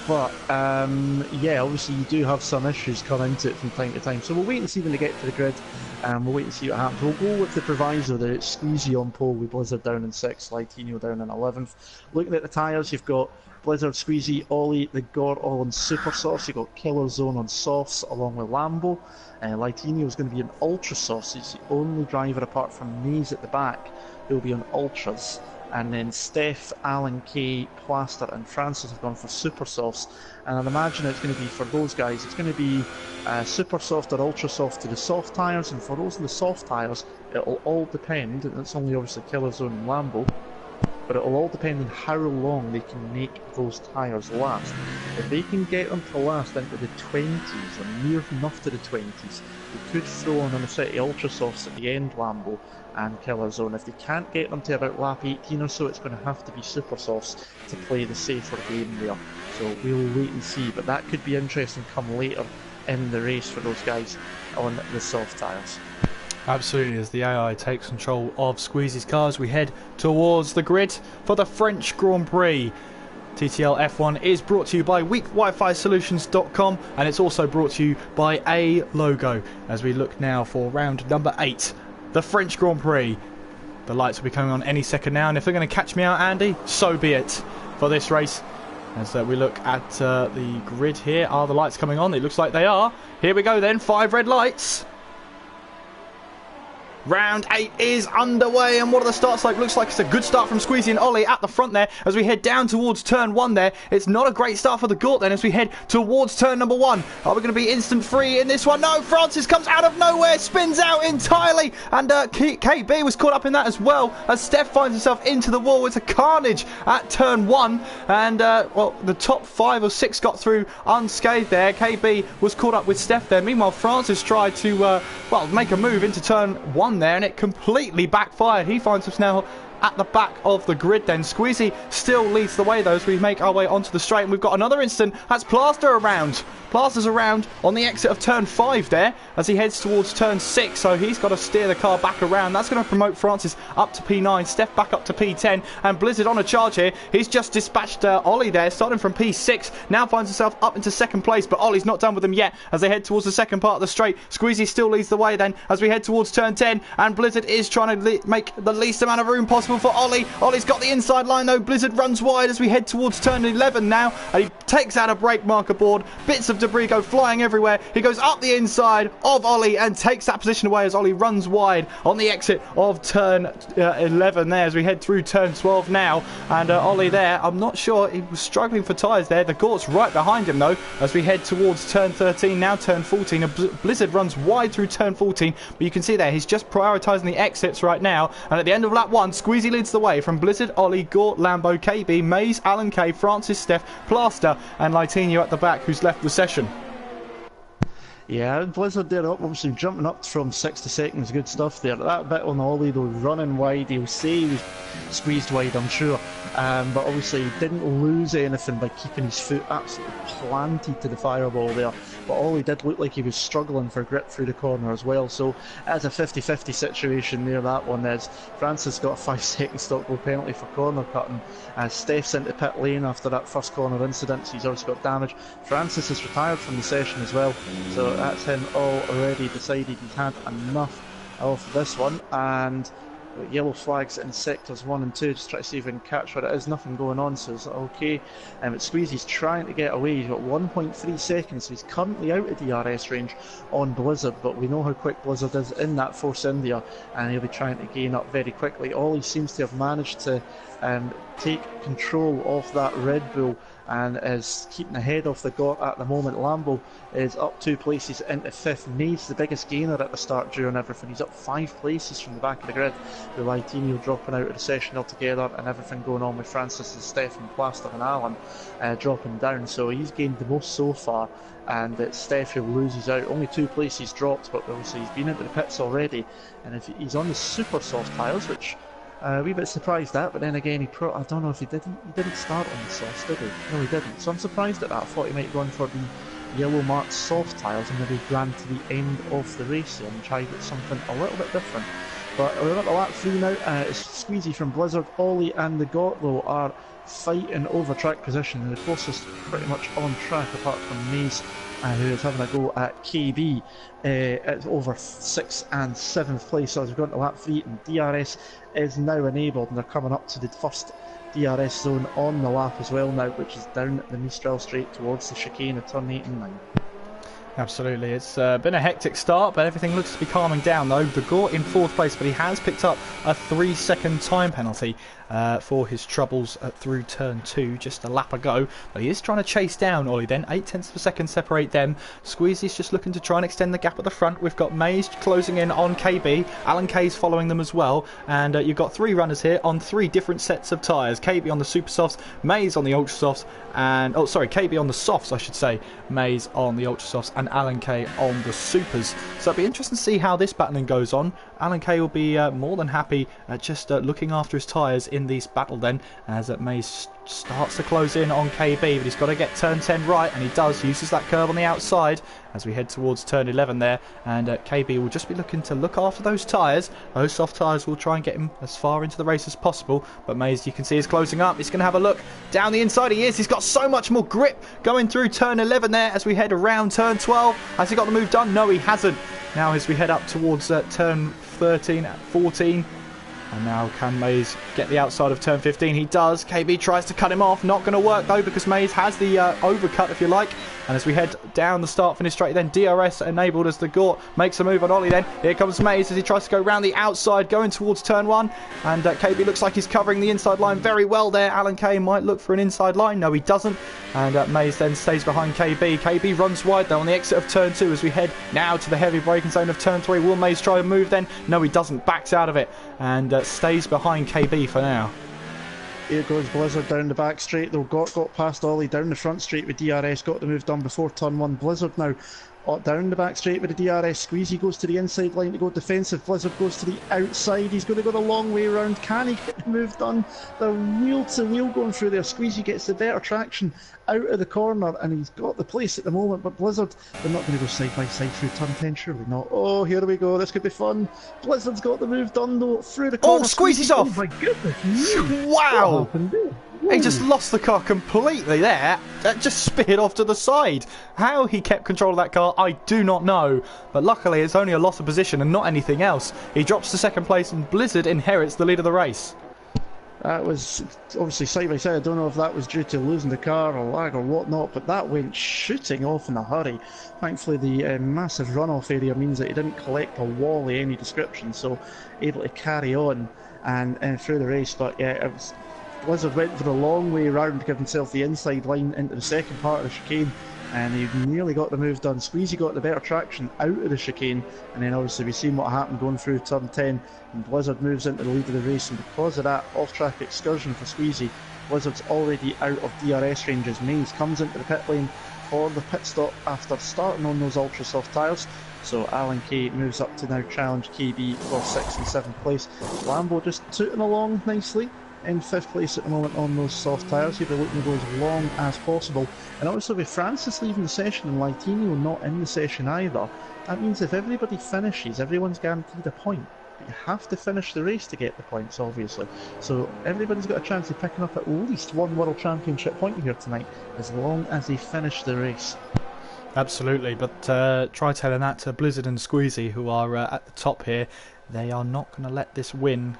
but yeah, obviously you do have some issues come into it from time to time. So we'll wait and see when they get to the grid, and we'll wait and see what happens. We'll go with the proviso that it's Squeezy on pole with Blizzard down in 6th, Litinho down in 11th. Looking at the tyres, you've got Blizzard, Squeezy, Ollie, the Gore all on super softs. You've got Killer Zone on softs along with Lambo. Litinho is going to be an ultra softs. He's the only driver apart from Maze at the back who will be on ultras. And then Steph, Alan Kay, Plaster and Francis have gone for super softs. And I'd imagine it's going to be, for those guys, it's going to be super soft or ultra soft to the soft tyres. And for those in the soft tyres, it'll all depend, and it's only obviously Killer Zone and Lambo, but it'll all depend on how long they can make those tyres last. If they can get them to last into the 20s, or near enough to the 20s, they could throw on a set of ultra softs at the end, Lambo and Killer Zone. If they can't get them to about lap 18 or so, it's going to have to be super softs to play the safer game there. So we'll wait and see, but that could be interesting come later in the race for those guys on the soft tyres. Absolutely, as the AI takes control of Squeezy's cars, we head towards the grid for the French Grand Prix. TTL F1 is brought to you by weakwifi-solutions.com, and it's also brought to you by A Logo. As we look now for round number 8, the French Grand Prix. The lights will be coming on any second now, and if they're going to catch me out, Andy, so be it for this race. As we look at the grid here, are the lights coming on? It looks like they are. Here we go then, 5 red lights. Round 8 is underway, and what are the starts like? Looks like it's a good start from Squeezy and Ollie at the front there as we head down towards turn 1 there. It's not a great start for the Gort then as we head towards turn number 1. Are we going to be instant free in this one? No, Francis comes out of nowhere, spins out entirely, and KB was caught up in that as well as Steph finds himself into the wall. It's a carnage at turn 1, and well, the top 5 or 6 got through unscathed there. KB was caught up with Steph there. Meanwhile, Francis tried to well, make a move into turn 1 there, and it completely backfired. He finds us now at the back of the grid then. Squeezy still leads the way though as we make our way onto the straight, and we've got another instant. That's Plaster around. Plaster's around on the exit of turn 5 there as he heads towards turn 6, so he's got to steer the car back around. That's going to promote Francis up to P9, Steph back up to P10, and Blizzard on a charge here. He's just dispatched Ollie there, starting from P6, now finds himself up into second place, but Ollie's not done with him yet as they head towards the second part of the straight. Squeezy still leads the way then as we head towards turn 10, and Blizzard is trying to make the least amount of room possible for Ollie. Ollie's got the inside line though. Blizzard runs wide as we head towards turn 11 now, and he takes out a brake marker board. Bits of debris go flying everywhere. He goes up the inside of Ollie and takes that position away as Ollie runs wide on the exit of turn 11 there as we head through turn 12 now, and Ollie there, I'm not sure, he was struggling for tyres there. The Gort's right behind him though as we head towards turn 13, now turn 14. Blizzard runs wide through turn 14, but you can see there he's just prioritising the exits right now, and at the end of lap 1, Squeezy leads the way from Blizzard, Ollie, Gort, Lambo, KB, Maze, Alan K, Francis, Steph, Plaster and Litinho at the back, who's left the session. Yeah, Blizzard there obviously jumping up from 6 to 2nd is good stuff there. That bit on Ollie though, running wide, he'll say he was squeezed wide, I'm sure. But obviously he didn't lose anything by keeping his foot absolutely planted to the fireball there. But all he did look like he was struggling for grip through the corner as well. So as a 50-50 situation there, that one is. Francis got a 5-second stop go penalty for corner cutting. Steph's into pit lane after that first corner incident, so he's also got damage. Francis is retired from the session as well, so that's him already decided he's had enough of this one. And yellow flags in sectors 1 and 2, just try to see if we can catch what it is. Nothing going on, so it's okay. But Squeezy's trying to get away. He's got 1.3 seconds, so he's currently out of DRS range on Blizzard, but we know how quick Blizzard is in that Force India, and he'll be trying to gain up very quickly. Ollie seems to have managed to take control of that Red Bull and is keeping ahead of the GOT at the moment. Lambo is up 2 places into 5th. Mays the biggest gainer at the start during everything. He's up 5 places from the back of the grid, with Litinho dropping out of the session altogether, and everything going on with Francis and Steph and Plaster and Alan dropping down. So he's gained the most so far, and it's Steph who loses out. Only 2 places dropped, but obviously he's been into the pits already, and if he's on the super soft tyres, which a wee bit surprised at, but then again, I don't know if he didn't start on the softs, did he? No, he didn't. So I'm surprised at that. I thought he might have gone for the yellow marked soft tyres and maybe ran to the end of the race here and tried something a little bit different. But we're at the lap 3 now. It's Squeezy from Blizzard. Ollie and the GOT though are fighting over track position. The closest pretty much on track apart from Mace, who is having a go at KB. It's over 6th and 7th place, so as we've gone to lap 3, and DRS is now enabled, and they're coming up to the first DRS zone on the lap as well now, which is down at the Mistral straight towards the chicane of turn 8 and 9. Absolutely, it's been a hectic start, but everything looks to be calming down though. The GOT in 4th place, but he has picked up a 3-second time penalty for his troubles through turn 2 just a lap ago, but he is trying to chase down Ollie then. 0.8 of a second separate them. Squeezy's just looking to try and extend the gap at the front. We've got Mays closing in on KB, Alan K's following them as well, and you've got 3 runners here on 3 different sets of tyres. KB on the super softs, Mays on the ultra softs, and KB on the softs I should say, Mays on the ultra softs, and Alan K on the supers. So it'll be interesting to see how this battling goes on. Alan K will be more than happy just looking after his tyres in this battle then, as Mays starts to close in on KB, but he's got to get turn 10 right, and he does. Uses that curve on the outside as we head towards turn 11 there, and KB will just be looking to look after those tyres. Those soft tyres will try and get him as far into the race as possible, but Mays, you can see, is closing up. He's going to have a look down the inside. He is. He's got so much more grip going through turn 11 there as we head around turn 12. Has he got the move done? No, he hasn't. Now as we head up towards turn 13 at 14, and now can Mays get the outside of turn 15? He does. KB tries to cut him off. Not going to work though, because Mays has the overcut, if you like. And as we head down the start finish straight, then DRS enabled as the GOT makes a move on Ollie then. Here comes Mays as he tries to go round the outside, going towards turn 1. And KB looks like he's covering the inside line very well there. Alan K might look for an inside line. No, he doesn't. And Mays then stays behind KB. KB runs wide though on the exit of turn 2 as we head now to the heavy braking zone of turn 3. Will Mays try and move then? No, he doesn't. Backs out of it and stays behind KB for now. Here goes Blizzard down the back straight though. Got past Ollie down the front straight with DRS. Got the move done before turn 1. Blizzard now down the back straight with the DRS. Squeezy goes to the inside line to go defensive. Blizzard goes to the outside. He's going to go the long way around. Can he get the move done? They're wheel to wheel going through there. Squeezy gets the better traction out of the corner, and he's got the place at the moment. But Blizzard, they're not going to go side by side through turn 10, surely not. Oh, here we go. This could be fun. Blizzard's got the move done though through the corner. Oh, Squeezy's off! Oh my goodness! Wow! What happened there? He just lost the car completely there. That just spit off to the side. How he kept control of that car, I do not know. But luckily, it's only a loss of position and not anything else. He drops to 2nd place and Blizzard inherits the lead of the race. That was obviously side by side. I don't know if that was due to losing the car or lag or whatnot, but that went shooting off in a hurry. Thankfully, the massive runoff area means that he didn't collect a wall of any description, so able to carry on and through the race. But yeah, it was, Blizzard went for a long way round to give himself the inside line into the second part of the chicane, and he nearly got the move done. Squeezy got the better traction out of the chicane, and then obviously we've seen what happened going through turn 10, and Blizzard moves into the lead of the race, and because of that off-track excursion for Squeezy, Blizzard's already out of DRS range as Mays comes into the pit lane for the pit stop after starting on those ultra soft tyres. So Alan Kay moves up to now challenge KB for 6th and 7th place. Lambo just tooting along nicely in 5th place at the moment on those soft tyres. He'll be looking to go as long as possible. And obviously with Francis leaving the session and Lightinio not in the session either, that means if everybody finishes, everyone's guaranteed a point. But you have to finish the race to get the points, obviously. So everybody's got a chance of picking up at least one World Championship point here tonight, as long as they finish the race. Absolutely, but try telling that to Blizzard and Squeezy, who are at the top here. They are not going to let this win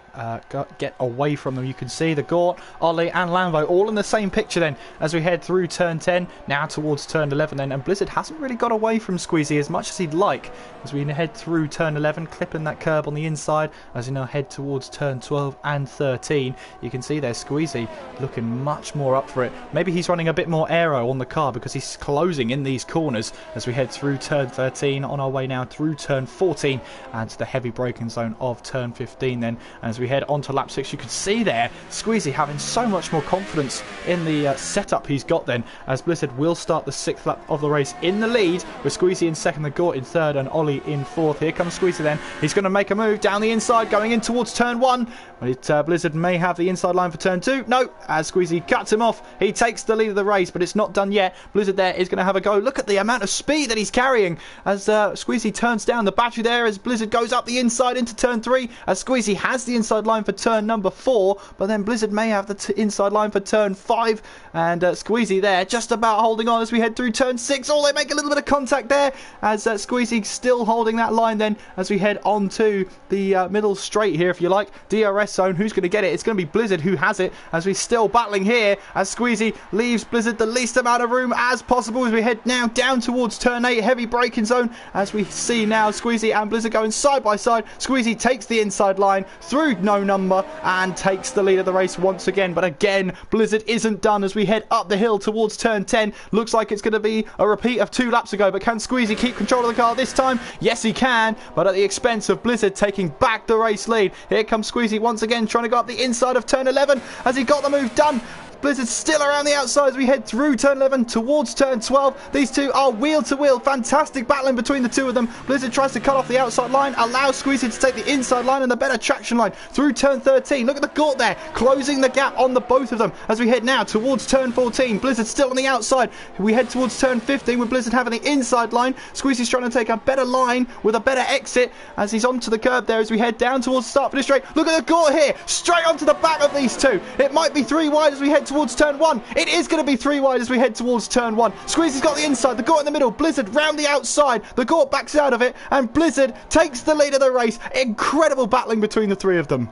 get away from them. You can see the Gort, Ollie and Lambo all in the same picture then as we head through turn 10, now towards turn 11 then. And Blizzard hasn't really got away from Squeezy as much as he'd like as we head through turn 11, clipping that curb on the inside as we now head towards turn 12 and 13. You can see there Squeezy looking much more up for it. Maybe he's running a bit more aero on the car because he's closing in these corners as we head through turn 13, on our way now through turn 14 and to the heavy braking zone of turn 15 then. As we head on to lap 6, you can see there Squeezy having so much more confidence in the setup he's got then, as Blizzard will start the 6th lap of the race in the lead with Squeezy in 2nd, the Gort in 3rd and Ollie in 4th. Here comes Squeezy then, he's going to make a move down the inside going in towards turn 1, but Blizzard may have the inside line for turn 2. No, as Squeezy cuts him off, he takes the lead of the race, but it's not done yet. Blizzard there is going to have a go. Look at the amount of speed that he's carrying as Squeezy turns down the battery there, as Blizzard goes up the inside into turn 3, as Squeezy has the inside line for turn number 4, but then Blizzard may have the inside line for turn 5, and Squeezy there just about holding on as we head through turn 6. Oh, they make a little bit of contact there as Squeezy still holding that line then as we head on to the middle straight here, if you like, DRS zone. Who's going to get it? It's going to be Blizzard who has it, as we're still battling here as Squeezy leaves Blizzard the least amount of room as possible as we head now down towards turn 8, heavy braking zone, as we see now Squeezy and Blizzard going side by side. Squeezy takes the inside line through no number and takes the lead of the race once again, but again Blizzard isn't done as we head up the hill towards turn 10. Looks like it's going to be a repeat of 2 laps ago, but can Squeezy keep control of the car this time? Yes he can, but at the expense of Blizzard taking back the race lead. Here comes Squeezy once again trying to go up the inside of turn 11 as he got the move done. Blizzard still around the outside as we head through turn 11 towards turn 12. These two are wheel to wheel. Fantastic battling between the two of them. Blizzard tries to cut off the outside line, allows Squeezy to take the inside line and the better traction line through turn 13. Look at the Gort there, closing the gap on the both of them as we head now towards turn 14. Blizzard still on the outside. We head towards turn 15 with Blizzard having the inside line. Squeezy's trying to take a better line with a better exit as he's onto the curb there as we head down towards the start finish straight. Look at the Gort here, straight onto the back of these two. It might be 3 wide as we head towards turn 1. It is going to be 3 wide as we head towards turn 1. Squeezy's got the inside, the Gort in the middle, Blizzard round the outside. The Gort backs out of it and Blizzard takes the lead of the race. Incredible battling between the 3 of them.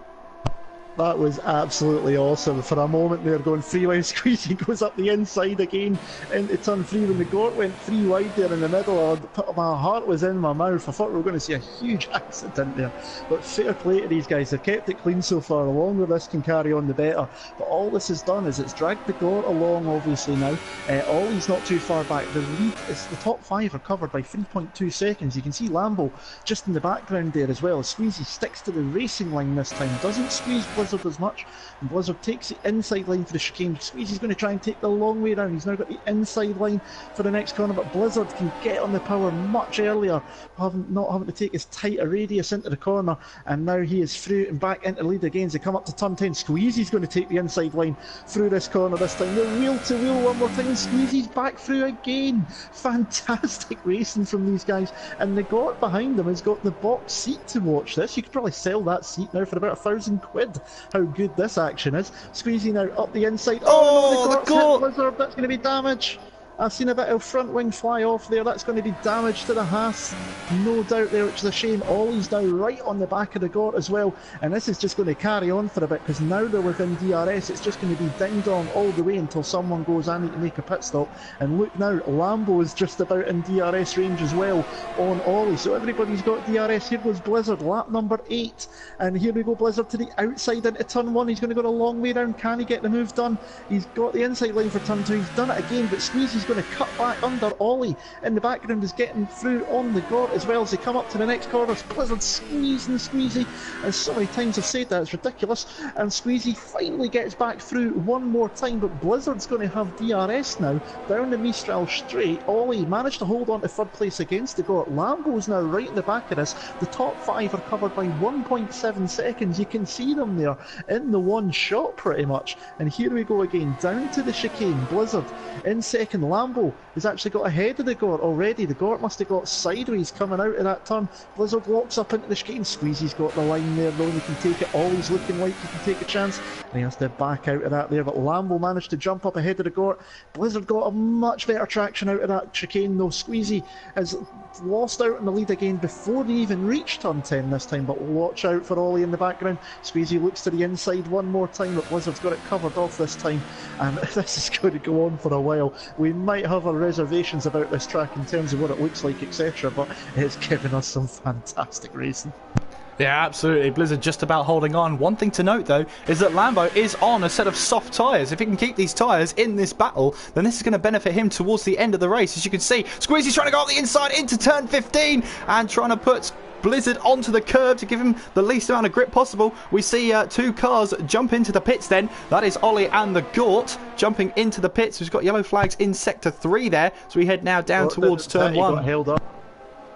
That was absolutely awesome. For a moment there, going 3 wide, Squeezy goes up the inside again into turn 3 when the Gort went 3 wide there in the middle. My heart was in my mouth. I thought we were going to see a huge accident there. But fair play to these guys. They've kept it clean so far. The longer this can carry on, the better. But all this has done is it's dragged the Gort along, obviously, now. Ollie's not too far back. The lead is the top 5 are covered by 3.2 seconds. You can see Lambo just in the background there as well. Squeezy sticks to the racing line this time. Doesn't squeeze Blizzard as much, and Blizzard takes the inside line for the chicane. Squeezy's going to try and take the long way around. He's now got the inside line for the next corner, but Blizzard can get on the power much earlier, not having to take as tight a radius into the corner, and now he is through and back into the lead again as they come up to turn 10. Squeezy's going to take the inside line through this corner this time. The wheel to wheel one more time, and Squeezy's back through again. Fantastic racing from these guys, and the Gort behind them has got the box seat to watch this. You could probably sell that seat now for about £1,000. How good this action is. Squeezy now up the inside. Oh, no, the Gort's hit Blizzard. That's going to be damage. I've seen a bit of front wing fly off there. That's going to be damage to the Haas. No doubt there, which is a shame. Ollie's now right on the back of the Gort as well. And this is just going to carry on for a bit because now they're within DRS. It's just going to be ding-dong all the way until someone goes, I need to make a pit stop. And look now, Lambo is just about in DRS range as well on Ollie. So everybody's got DRS. Here goes Blizzard, lap number 8. And here we go, Blizzard to the outside into turn 1. He's going to go a long way down. Can he get the move done? He's got the inside line for turn 2. He's done it again, but Squeezy's Squeezy's going to cut back under. Ollie in the background is getting through on the Gort as well as they come up to the next corner. Blizzard squeezing Squeezy, as so many times I've said that, it's ridiculous. And Squeezy finally gets back through one more time, but Blizzard's going to have DRS now down the Mistral straight. Ollie managed to hold on to third place against the Gort. Lambo's now right in the back of this. The top 5 are covered by 1.7 seconds. You can see them there in the one shot pretty much. And here we go again, down to the chicane. Blizzard in second. Lambo has actually got ahead of the Gort already. The Gort must have got sideways coming out of that turn. Blizzard locks up into the chicane. Squeezy's got the line there though, and he can take it. Ollie's looking like he can take a chance, and he has to back out of that there, but Lambo managed to jump up ahead of the Gort. Blizzard got a much better traction out of that chicane though. Squeezy has lost out in the lead again before they even reach turn 10 this time, but watch out for Ollie in the background. Squeezy looks to the inside one more time, but Blizzard's got it covered off this time, and this is going to go on for a while. We might have our reservations about this track in terms of what it looks like, etc., but it's given us some fantastic racing. Yeah, absolutely. Blizzard just about holding on. One thing to note, though, is that Lambo is on a set of soft tyres. If he can keep these tyres in this battle, then this is going to benefit him towards the end of the race. As you can see, Squeezy's trying to go up the inside into turn 15 and trying to put Blizzard onto the curb to give him the least amount of grip possible. We see 2 cars jump into the pits then. That is Ollie and the Gort jumping into the pits. We've got yellow flags in sector 3 there. So we head now down towards turn 1. Got held up.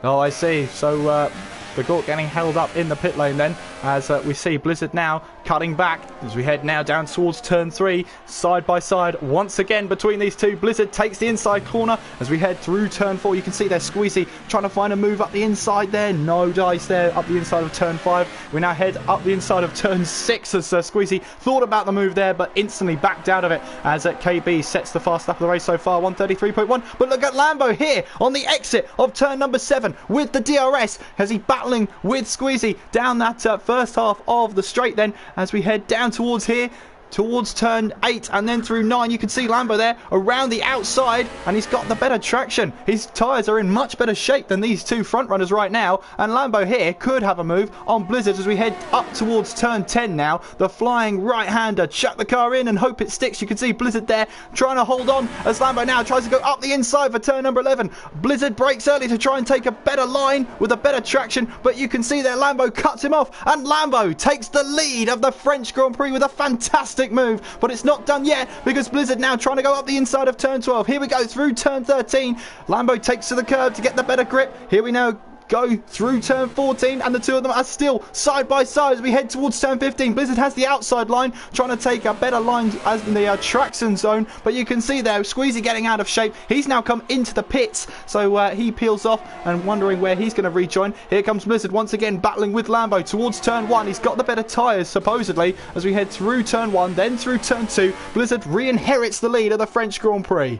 Oh, I see. So the Gort getting held up in the pit lane then, as we see Blizzard now cutting back as we head now down towards turn 3, side by side once again between these two. Blizzard takes the inside corner as we head through turn 4. You can see there Squeezy trying to find a move up the inside there. No dice there up the inside of turn 5. We now head up the inside of turn 6 as Squeezy thought about the move there but instantly backed out of it as KB sets the fast lap of the race so far, 133.1. But look at Lambo here on the exit of turn number 7 with the DRS as he battling with Squeezy down that first half of the straight then as we head down towards here, towards turn 8 and then through 9. You can see Lambo there around the outside and he's got the better traction. His tyres are in much better shape than these two front runners right now, and Lambo here could have a move on Blizzard as we head up towards turn 10 now. The flying right-hander, chuck the car in and hope it sticks. You can see Blizzard there trying to hold on as Lambo now tries to go up the inside for turn number 11. Blizzard brakes early to try and take a better line with a better traction, but you can see there Lambo cuts him off and Lambo takes the lead of the French Grand Prix with a fantastic move. But it's not done yet because Blizzard now trying to go up the inside of turn 12. Here we go through turn 13. Lambo takes to the curb to get the better grip. Here we now go through turn 14 and the two of them are still side by side as we head towards turn 15. Blizzard has the outside line trying to take a better line as in the traction zone, but you can see there Squeezy getting out of shape. He's now come into the pits, so he peels off and wondering where he's going to rejoin. Here comes Blizzard once again battling with Lambo towards turn 1. He's got the better tyres supposedly as we head through turn 1 then through turn 2. Blizzard re-inherits the lead of the French Grand Prix.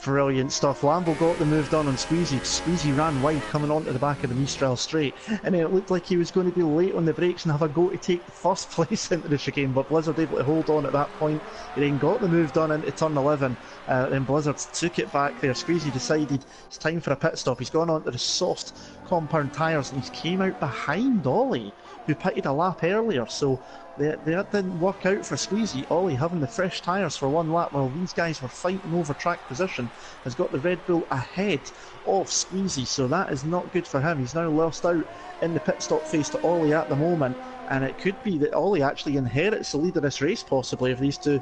Brilliant stuff. Lambo got the move done on Squeezy. Squeezy ran wide coming onto the back of the Mistral straight, and it looked like he was going to be late on the brakes and have a go to take the first place into the chicane, but Blizzard able to hold on at that point. He then got the move done into turn 11, then Blizzard took it back there. Squeezy decided it's time for a pit stop. He's gone onto the soft compound tyres and he came out behind Ollie, who pitted a lap earlier, so that didn't work out for Squeezy. Ollie having the fresh tyres for one lap while these guys were fighting over track position has got the Red Bull ahead of Squeezy, so that is not good for him. He's now lost out in the pit stop face to Ollie at the moment, and it could be that Ollie actually inherits the lead of this race possibly if these two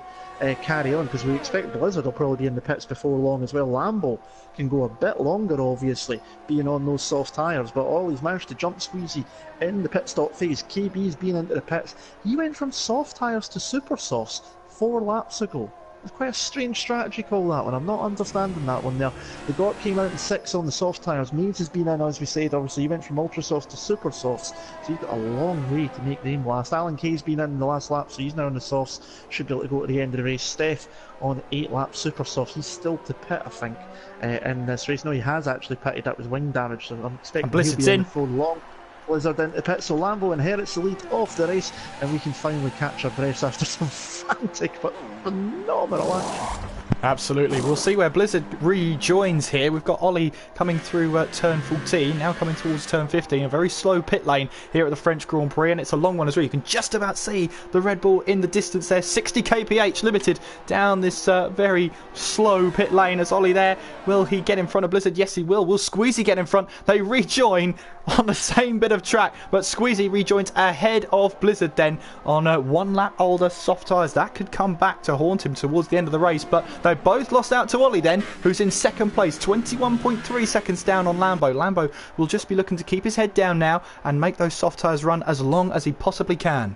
carry on, because we expect Blizzard will probably be in the pits before long as well. Lambo can go a bit longer obviously being on those soft tyres, but Ollie's managed to jump Squeezy in the pit stop phase. KB's been into the pits. He went from soft tyres to super softs 4 laps ago. It's quite a strange strategy call, that one. I'm not understanding that one there. The Gort came out in 6 on the soft tyres. Maves has been in, as we said, obviously he went from ultra softs to super softs, so he's got a long way to make them last. Alan Kay's been in the last lap, so he's now in the softs, should be able to go to the end of the race. Steph on 8 lap super soft. He's still to pit, I think, in this race. No, he has actually pitted. That was wing damage, so I'm expecting he'll be in for long. Blizzard into pit, so Lambo inherits the lead of the race, and we can finally catch our breaths after some frantic but phenomenal action. Absolutely. We'll see where Blizzard rejoins here. We've got Ollie coming through turn 14, now coming towards turn 15. A very slow pit lane here at the French Grand Prix, and it's a long one as well. You can just about see the Red Bull in the distance there. 60 kph limited down this very slow pit lane as Ollie there. Will he get in front of Blizzard? Yes, he will. Will Squeezy get in front? They rejoin on the same bit of track, but Squeezy rejoins ahead of Blizzard then on 1 lap older soft tyres. That could come back to haunt him towards the end of the race, but they both lost out to Ollie then, who's in second place, 21.3 seconds down on Lambo. Lambo will just be looking to keep his head down now and make those soft tyres run as long as he possibly can.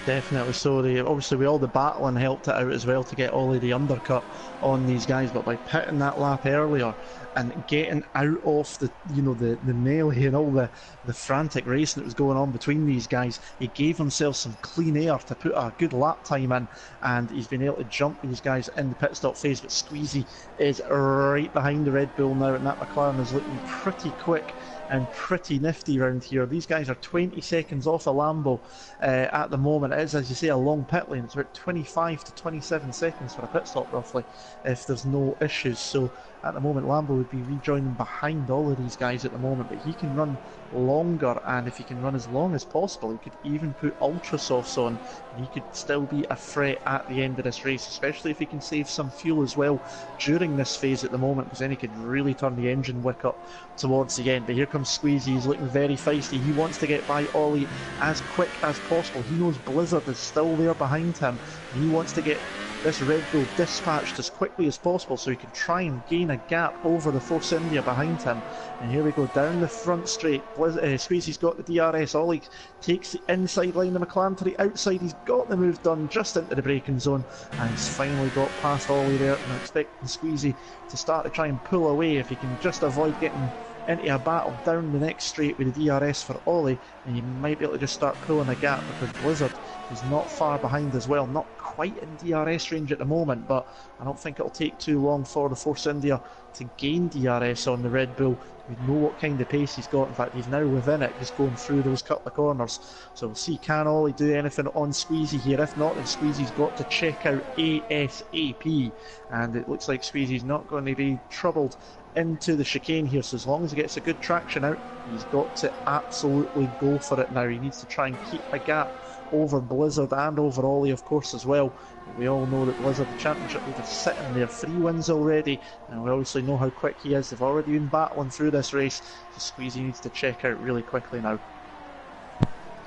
Definitely so. Obviously, with all the battling helped it out as well to get Ollie the undercut on these guys, but by pitting that lap earlier and getting out of the the melee and all the frantic racing that was going on between these guys, he gave himself some clean air to put a good lap time in, and he's been able to jump these guys in the pit stop phase. But Squeezy is right behind the Red Bull now, and that McLaren is looking pretty quick and pretty nifty round here. These guys are 20 seconds off a Lambo at the moment. It is, as you say, a long pit lane. It's about 25 to 27 seconds for a pit stop roughly, if there's no issues. So at the moment Lambo would be rejoining behind all of these guys at the moment, but he can run longer, and if he can run as long as possible, he could even put ultra softs on, and he could still be a threat at the end of this race, especially if he can save some fuel as well during this phase at the moment, because then he could really turn the engine wick up towards the end. But here comes Squeezy. He's looking very feisty. He wants to get by Ollie as quick as possible. He knows Blizzard is still there behind him, and he wants to get this Red Bull dispatched as quickly as possible so he can try and gain a gap over the Force India behind him. And here we go down the front straight. Squeezy's got the DRS. Ollie takes the inside line, the McLaren to the outside. He's got the move done just into the braking zone, and he's finally got past Ollie there. And I'm expecting Squeezy to start to try and pull away if he can just avoid getting into a battle down the next straight with the DRS for Ollie, and you might be able to just start pulling a gap, because Blizzard is not far behind as well. Not quite in DRS range at the moment, but I don't think it'll take too long for the Force India to gain DRS on the Red Bull. We know what kind of pace he's got. In fact, he's now within it, just going through those couple of corners. So we'll see, can Ollie do anything on Squeezy here? If not, then Squeezy's got to check out ASAP, and it looks like Squeezy's not going to be troubled into the chicane here. So as long as he gets a good traction out, he's got to absolutely go for it now. He needs to try and keep a gap over Blizzard and over Ollie, of course, as well. We all know that Blizzard, the championship leader, sitting there, 3 wins already, and we obviously know how quick he is. They've already been battling through this race, so Squeezy needs to check out really quickly now.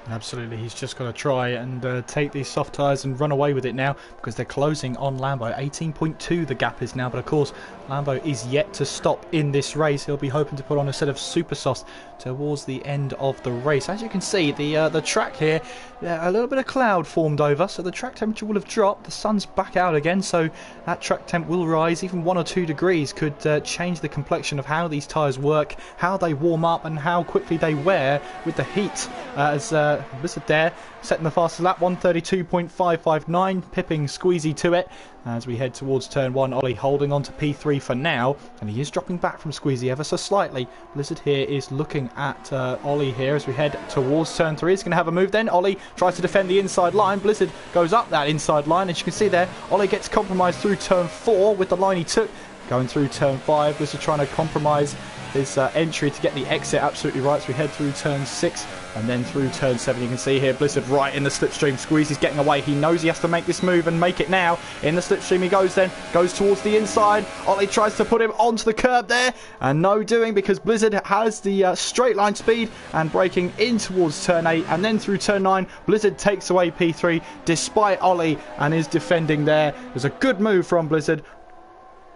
Absolutely, he's just got to try and take these soft tyres and run away with it now, because they're closing on Lambo. 18.2 the gap is now, but of course Lambo is yet to stop in this race. He'll be hoping to put on a set of super softs towards the end of the race. As you can see, the track here, a little bit of cloud formed over, so the track temperature will have dropped. The sun's back out again, so that track temp will rise. Even 1 or 2 degrees could change the complexion of how these tyres work, how they warm up, and how quickly they wear with the heat. As Blizzard there setting the fastest lap, 132.559, pipping Squeezy to it. As we head towards turn 1, Ollie holding on to P3 for now, and he is dropping back from Squeezy ever so slightly. Blizzard here is looking at Ollie here as we head towards turn 3. He's going to have a move then. Ollie tries to defend the inside line. Blizzard goes up that inside line. As you can see there, Ollie gets compromised through turn 4 with the line he took. Going through turn 5, Blizzard trying to compromise his entry to get the exit absolutely right. So we head through turn 6 and then through turn 7. You can see here Blizzard right in the slipstream. Squeezy's getting away. He knows he has to make this move and make it now. In the slipstream he goes then. Goes towards the inside. Ollie tries to put him onto the curb there. And no doing, because Blizzard has the straight line speed, and braking in towards turn 8 and then through turn 9. Blizzard takes away P3 despite Ollie and is defending there. There's a good move from Blizzard.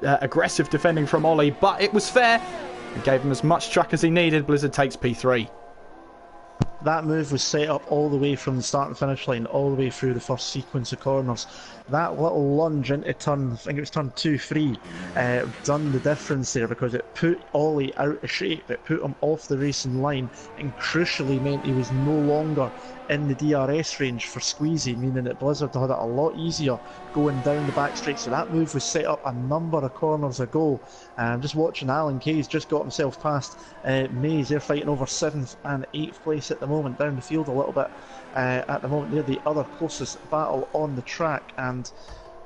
Aggressive defending from Ollie, but it was fair. It gave him as much track as he needed. Blizzard takes P3. That move was set up all the way from the start and finish line, all the way through the first sequence of corners. That little lunge into turn, I think it was turn 2-3, done the difference there because it put Ollie out of shape. It put him off the racing line and crucially meant he was no longer in the DRS range for Squeezy, meaning that Blizzard had it a lot easier going down the back straight. So that move was set up a number of corners ago. Just watching Alan Kay's just got himself past Mays. They're fighting over 7th and 8th place at the moment, down the field a little bit at the moment. They're the other closest battle on the track, and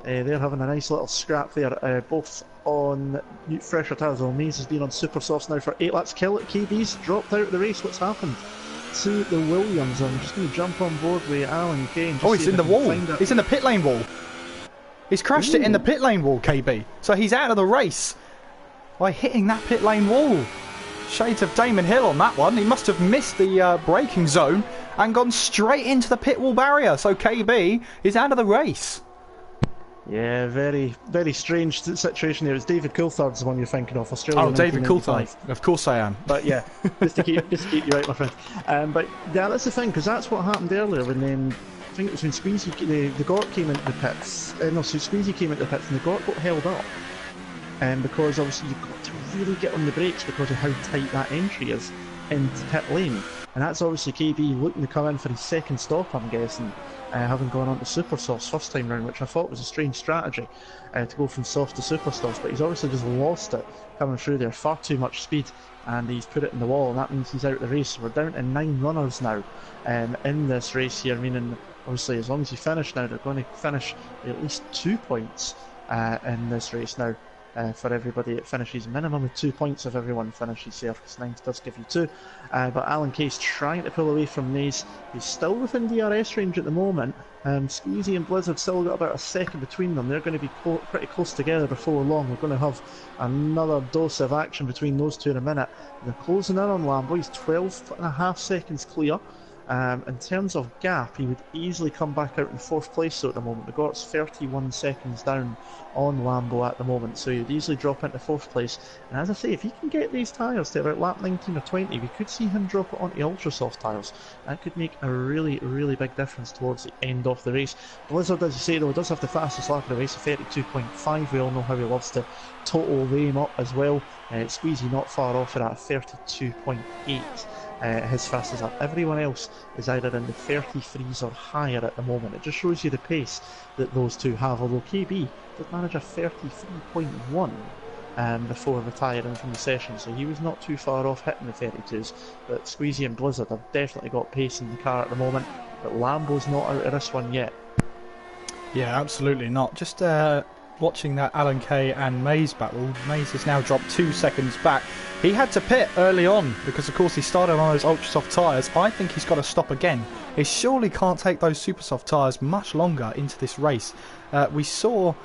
they're having a nice little scrap there, both on fresher tyres. Well, Mays has been on super softs now for 8 laps. KB's dropped out of the race. What's happened to the Williams? I'm just going to jump on board with Alan Kane. Oh, he's in the wall. He's in the pit lane wall. He's crashed it in the pit lane wall, KB. So he's out of the race by hitting that pit lane wall. Shades of Damon Hill on that one. He must have missed the braking zone and gone straight into the pit wall barrier. So KB is out of the race. Yeah, very, very strange situation there. It's David Coulthard's the one you're thinking of, Australia. Oh, David Coulthard. Of course I am. But yeah, just to keep you right, my friend. But yeah, that's the thing, because that's what happened earlier when I think it was when Squeezy, the Gort came into the pits. No, so Squeezy came into the pits and the Gort got held up. Because obviously you've got to really get on the brakes because of how tight that entry is into pit lane. And that's obviously KB looking to come in for his second stop, I'm guessing, having gone on to super softs first time round, which I thought was a strange strategy to go from soft to super softs, but he's obviously just lost it coming through there. Far too much speed, and he's put it in the wall, and that means he's out of the race. So we're down to 9 runners now in this race here, meaning obviously as long as you finish now, they're going to finish at least 2 points in this race now. For everybody it finishes, minimum of 2 points if everyone finishes here, because 9 does give you 2. But Alan Kay's trying to pull away from Mays. He's still within DRS range at the moment. Squeezy and Blizzard still got about a second between them. They're going to be pretty close together before long. We're going to have another dose of action between those two in a minute. They're closing in on Lambo. He's 12.5 seconds clear. In terms of gap, he would easily come back out in 4th place. So at the moment, the Gort's 31 seconds down on Lambo at the moment, so he'd easily drop into 4th place. And as I say, if he can get these tyres to about lap 19 or 20, we could see him drop it onto ultra soft tyres. That could make a really, really big difference towards the end of the race. Blizzard, as you say though, does have the fastest lap of the race, a 32.5. We all know how he loves to total lame up as well. Squeezy not far off at that 32.8. His fastest lap. Everyone else is either in the 33s or higher at the moment. It just shows you the pace that those two have, although KB did manage a 33.1 before retiring from the session, so he was not too far off hitting the 32s. But Squeezy and Blizzard have definitely got pace in the car at the moment, but Lambo's not out of this one yet. Yeah, absolutely not. Just watching that Alan Kay and Mays battle, Mays has now dropped 2 seconds back. He had to pit early on because, of course, he started on those ultra soft tyres. I think he's got to stop again. He surely can't take those super soft tyres much longer into this race. We saw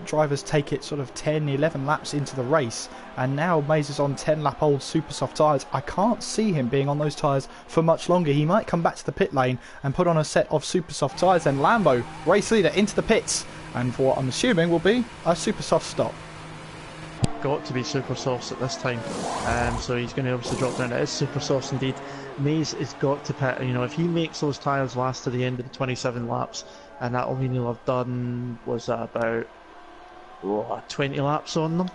drivers take it sort of 10, 11 laps into the race, and now Mays is on 10 lap old super soft tyres. I can't see him being on those tyres for much longer. He might come back to the pit lane and put on a set of super soft tyres. Then Lambo, race leader, into the pits, and for what I'm assuming will be a super soft stop. Got to be super softs at this time, so he's going to obviously drop down. It is super softs indeed. Mays has got to pit. You know, if he makes those tyres last to the end of the 27 laps, and that'll mean he'll have done, was that about 20 laps on them,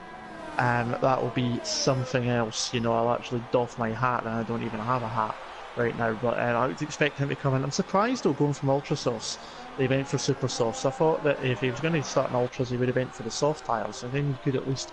that will be something else. You know, I'll actually doff my hat, and I don't even have a hat right now, but I would expect him to come in. I'm surprised though, going from ultra softs, they went for super softs. I thought that if he was going to start in ultras, he would have went for the soft tyres, and then you could at least,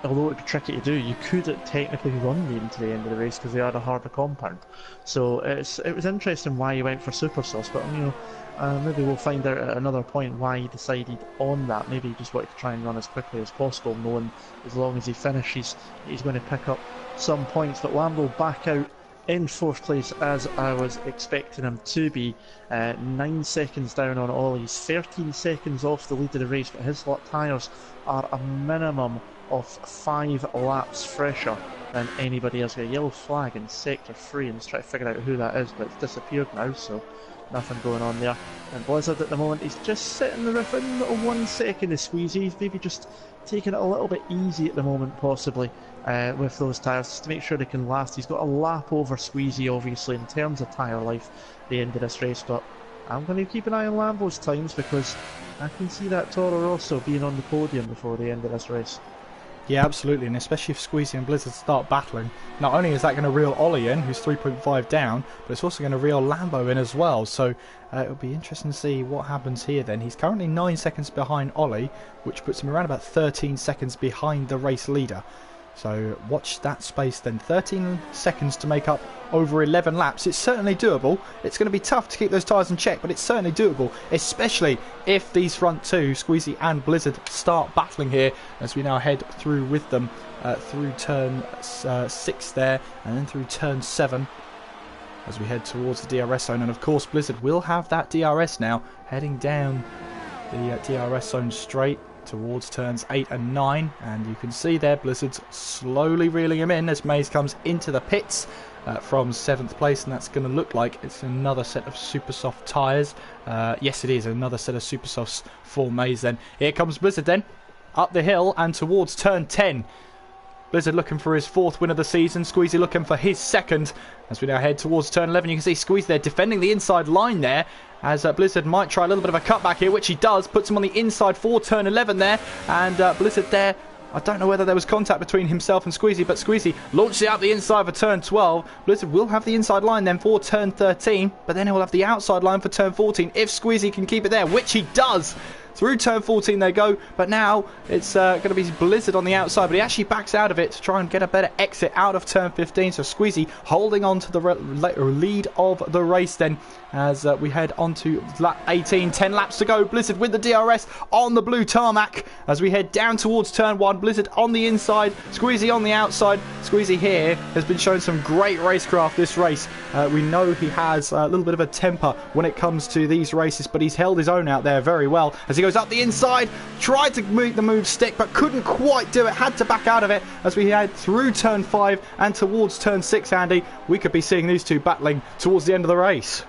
although it would be tricky to do, you could technically run them to the end of the race because they are a harder compound. So it was interesting why he went for super sauce, but you know, maybe we'll find out at another point why he decided on that. Maybe he just wanted to try and run as quickly as possible, knowing as long as he finishes, he's going to pick up some points. But Lambo back out in 4th place as I was expecting him to be. 9 seconds down on Ollie's, 13 seconds off the lead of the race, but his tyres are a minimum of 5 laps fresher than anybody else. Got a yellow flag in sector 3, and let's try to figure out who that is, but it's disappeared now, so Nothing going on there. And Blizzard at the moment, he's just sitting within a little 1 second of squeezy. He's maybe just taking it a little bit easy at the moment, possibly, with those tyres, just to make sure they can last. He's got a lap over squeezy, obviously, in terms of tyre life at the end of this race, but I'm going to keep an eye on Lambo's times because I can see that Toro Rosso being on the podium before the end of this race. Yeah, absolutely, and especially if Squeezy and Blizzard start battling, not only is that going to reel Ollie in, who's 3.5 down, but it's also going to reel Lambo in as well, so it'll be interesting to see what happens here then. He's currently 9 seconds behind Ollie, which puts him around about 13 seconds behind the race leader. So watch that space then. 13 seconds to make up over 11 laps. It's certainly doable. It's going to be tough to keep those tyres in check, but it's certainly doable, especially if these front two, Squeezy and Blizzard, start battling here as we now head through with them through turn 6 there and then through turn 7 as we head towards the DRS zone. And of course Blizzard will have that DRS now heading down the DRS zone straight towards turns 8 and 9, and you can see there Blizzard's slowly reeling him in as Maze comes into the pits from 7th place, and that's going to look like it's another set of super soft tyres. Yes, it is another set of super softs for Maze then. Here comes Blizzard then up the hill and towards turn 10. Blizzard looking for his 4th win of the season. Squeezy looking for his 2nd. As we now head towards turn 11, you can see Squeezy there defending the inside line there. As Blizzard might try a little bit of a cutback here, which he does. Puts him on the inside for turn 11 there. And Blizzard there, I don't know whether there was contact between himself and Squeezy, but Squeezy launches it out the inside for turn 12. Blizzard will have the inside line then for turn 13, but then he'll have the outside line for turn 14 if Squeezy can keep it there, which he does. Through turn 14 they go, but now it's going to be Blizzard on the outside, but he actually backs out of it to try and get a better exit out of turn 15. So Squeezy holding on to the lead of the race then as we head on to lap 18. 10 laps to go. Blizzard with the DRS on the blue tarmac as we head down towards turn 1. Blizzard on the inside, Squeezy on the outside. Squeezy here has been showing some great racecraft this race. We know he has a little bit of a temper when it comes to these races, but he's held his own out there very well as he goes up the inside, tried to make the move stick but couldn't quite do it, had to back out of it as we head through turn 5 and towards turn 6. Andy, we could be seeing these two battling towards the end of the race.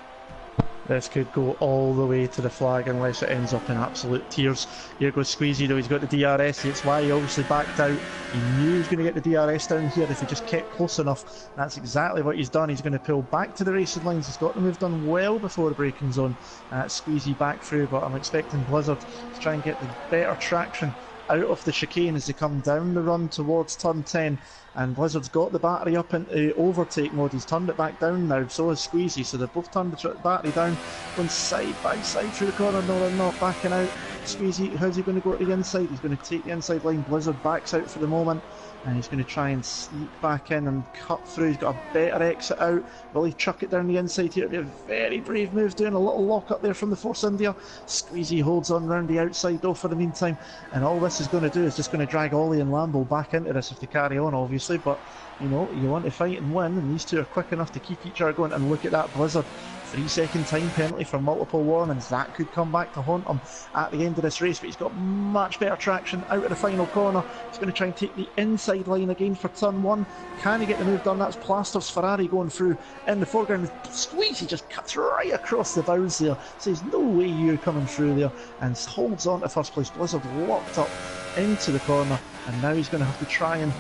This could go all the way to the flag unless it ends up in absolute tears. Here goes Squeezy though, he's got the DRS, it's why he obviously backed out. He knew he was going to get the DRS down here if he just kept close enough. That's exactly what he's done. He's going to pull back to the racing lines. He's got the move done well before the braking zone. Squeezy back through, but I'm expecting Blizzard to try and get the better traction out of the chicane as they come down the run towards turn 10. And Blizzard's got the battery up into overtake mode. He's turned it back down now, so has Squeezy. So they've both turned the battery down, going side by side through the corner. No, they're not backing out. Squeezy, how's he going to go to the inside? He's going to take the inside line. Blizzard backs out for the moment, and he's going to try and sneak back in and cut through. He's got a better exit out. Will he chuck it down the inside here? It'll be a very brave move, doing a little lock up there from the Force India. Squeezy holds on round the outside though for the meantime, and all this is going to do is just going to drag Ollie and Lambo back into this if they carry on, obviously. But you know, you want to fight and win, and these two are quick enough to keep each other going. And look at that, Blizzard, 3-second time penalty for multiple warnings. That could come back to haunt him at the end of this race, but he's got much better traction out of the final corner. He's going to try and take the inside line again for turn 1. Can he get the move done? That's Plaster's Ferrari going through in the foreground. Squeezy just cuts right across the bounds there. Says, no way you're coming through there, and holds on to first place. Blizzard locked up into the corner, and now he's going to have to try and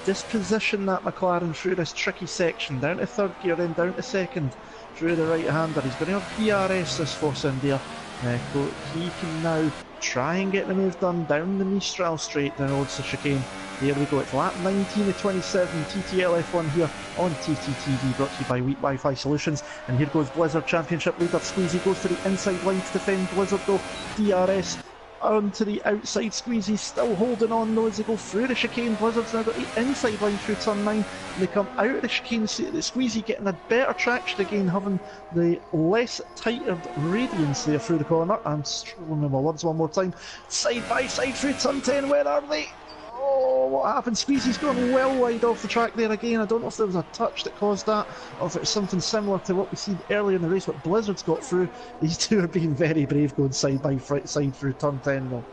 disposition that McLaren through this tricky section, down to third gear, then down to second through the right-hander. He's going to have DRS this Force India. He can now try and get the move done down the Mistral straight down towards the chicane. There we go, it's lap 19 of 27, TTL F1 here on TTTV, brought to you by Weak Wi-Fi Solutions. And here goes Blizzard, Championship leader. Squeezy goes to the inside line to defend Blizzard though. DRS onto the outside. Squeezy still holding on though as they go through the chicane. Blizzard's now got the inside line through turn 9, and they come out of the chicane. Squeezy getting a better traction again, having the less tighter radiance there through the corner. I'm struggling with my words one more time. Side by side through turn 10, where are they? Oh, what happened? Squeezy's gone well wide off the track there again. I don't know if there was a touch that caused that, or if it's something similar to what we seen earlier in the race, what Blizzard's got through. These two are being very brave going side by side through turn 10 though.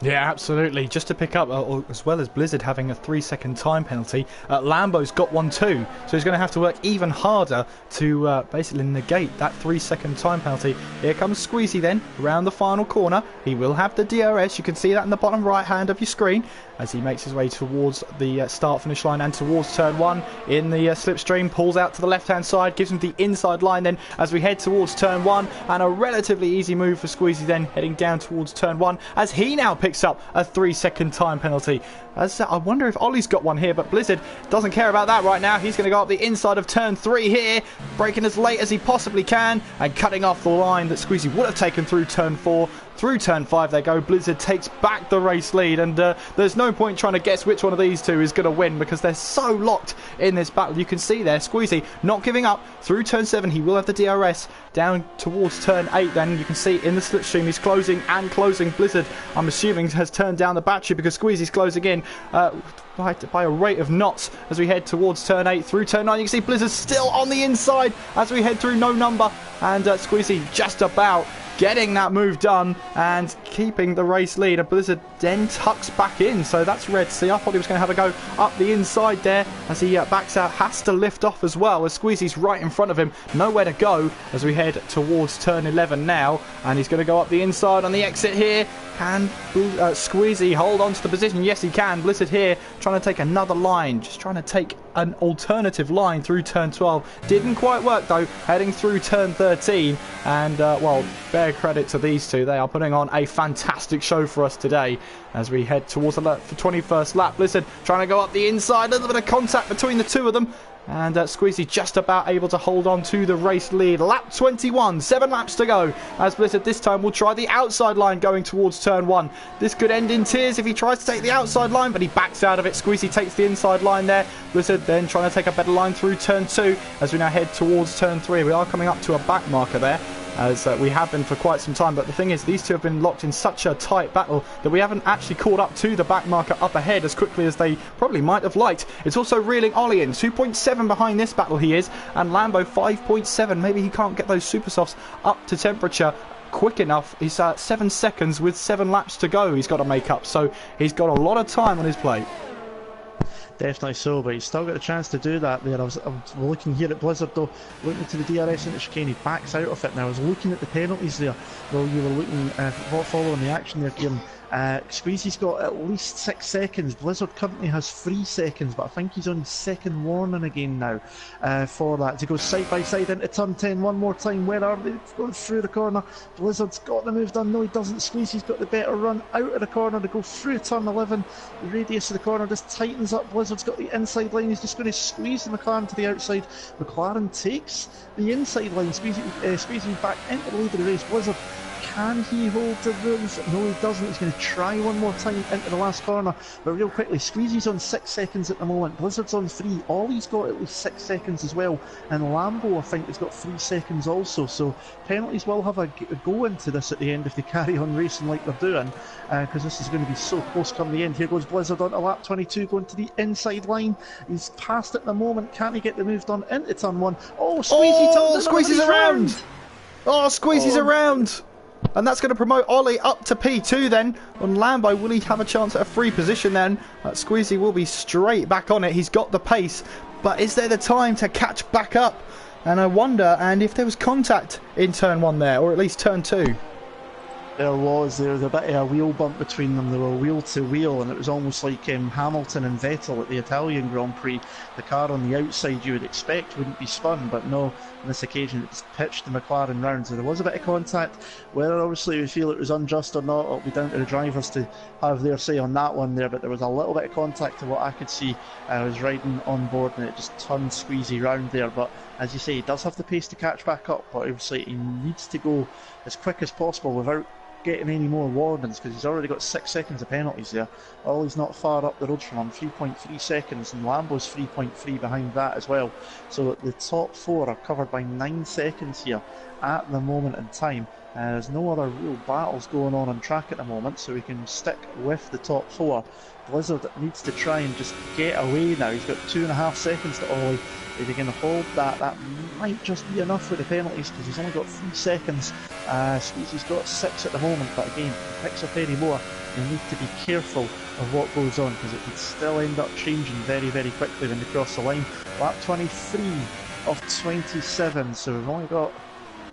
Yeah, absolutely. Just to pick up, as well as Blizzard having a 3-second time penalty, Lambo's got one too, so he's going to have to work even harder to basically negate that 3-second time penalty. Here comes Squeezy then, around the final corner. He will have the DRS, you can see that in the bottom right hand of your screen, as he makes his way towards the start-finish line and towards turn 1 in the slipstream, pulls out to the left-hand side, gives him the inside line then as we head towards turn 1, and a relatively easy move for Squeezy then, heading down towards turn 1, as he now picks up a 3-second time penalty. As I wonder if Ollie's got one here, but Blizzard doesn't care about that right now. He's going to go up the inside of turn 3 here, braking as late as he possibly can and cutting off the line that Squeezy would have taken through turn 4. Through turn 5 they go. Blizzard takes back the race lead, and there's no point trying to guess which one of these two is going to win because they're so locked in this battle. You can see there Squeezy not giving up through turn 7. He will have the DRS down towards turn 8 then. You can see in the slipstream he's closing and closing. Blizzard, I'm assuming, has turned down the battery because Squeezy's closing in by a rate of knots as we head towards turn 8. Through turn 9 you can see Blizzard still on the inside as we head through no number, and Squeezy just about getting that move done and keeping the race lead. And Blizzard then tucks back in, so that's red. See, I thought he was going to have a go up the inside there as he backs out, has to lift off as well as Squeezy's right in front of him, nowhere to go as we head towards turn 11 now, and he's going to go up the inside on the exit here. Can Squeezy hold on to the position? Yes, he can. Blizzard here trying to take another line, just trying to take an alternative line through turn 12. Didn't quite work though, heading through turn 13, and well, fair credit to these two. They are putting on a fantastic show for us today as we head towards the 21st lap. Blizzard trying to go up the inside, a little bit of contact between the two of them, and Squeezy just about able to hold on to the race lead. Lap 21, 7 laps to go, as Blizzard this time will try the outside line going towards turn 1. This could end in tears if he tries to take the outside line, but he backs out of it. Squeezy takes the inside line there. Blizzard then trying to take a better line through turn 2 as we now head towards turn 3. We are coming up to a back marker there, as we have been for quite some time, but the thing is these two have been locked in such a tight battle that we haven't actually caught up to the back marker up ahead as quickly as they probably might have liked. It's also reeling Ollie in, 2.7 behind this battle he is, and Lambo 5.7. maybe he can't get those super softs up to temperature quick enough. He's 7 seconds with 7 laps to go he's got to make up, so he's got a lot of time on his plate. Definitely so, but he's still got a chance to do that there. I was looking here at Blizzard though, looking to the DRS into chicane. He backs out of it, and I was looking at the penalties there while you were looking, following the action there, Kieran. Squeezy's got at least 6 seconds. Blizzard currently has 3 seconds, but I think he's on his second warning again now for that. To go side by side into turn 10 one more time. Where are they? Going through the corner. Blizzard's got the move done. No, he doesn't. Squeezy's got the better run out of the corner to go through turn 11. The radius of the corner just tightens up. Blizzard's got the inside line. He's just going to squeeze the McLaren to the outside. McLaren takes the inside line. Squeezy back into the lead of the race. Blizzard, can he hold the rules? No, he doesn't. He's going to try one more time into the last corner. But real quickly, Squeezy's on 6 seconds at the moment. Blizzard's on 3. Ollie's got at least 6 seconds as well. And Lambo, I think, has got 3 seconds also. So penalties will have a go into this at the end if they carry on racing like they're doing. Because this is going to be so close come the end. Here goes Blizzard onto lap 22, going to the inside line. He's past at the moment. Can he get the move done into turn 1? Oh, Squeezy's around! Oh, Squeezy's around! And that's going to promote Ollie up to P2 then. On Lambo, will he have a chance at a free position then? Squeezy will be straight back on it. He's got the pace. But is there the time to catch back up? And I wonder, and if there was contact in turn 1 there, or at least turn 2. There was a bit of a wheel bump between them. They were wheel to wheel, and it was almost like Hamilton and Vettel at the Italian Grand Prix. The car on the outside you would expect wouldn't be spun, but no, on this occasion it's pitched the McLaren round. So there was a bit of contact. Whether obviously we feel it was unjust or not, it'll be down to the drivers to have their say on that one there, but there was a little bit of contact to what I could see. I was riding on board and it just turned Squeezy round there, but as you say, he does have the pace to catch back up, but obviously he needs to go as quick as possible without getting any more warnings, because he's already got 6 seconds of penalties there. Ollie's not far up the road from him, 3.3 seconds, and Lambo's 3.3 behind that as well. So the top 4 are covered by 9 seconds here at the moment in time. There's no other real battles going on track at the moment, so we can stick with the top four. Blizzard needs to try and just get away now. He's got 2.5 seconds to Ollie. If he can hold that, that might just be enough with the penalties, because he's only got 3 seconds. Squeezy's got 6 at the moment, but again, if he picks up any more, you need to be careful of what goes on, because it could still end up changing very, very quickly when they cross the line. Lap 23 of 27, so we've only got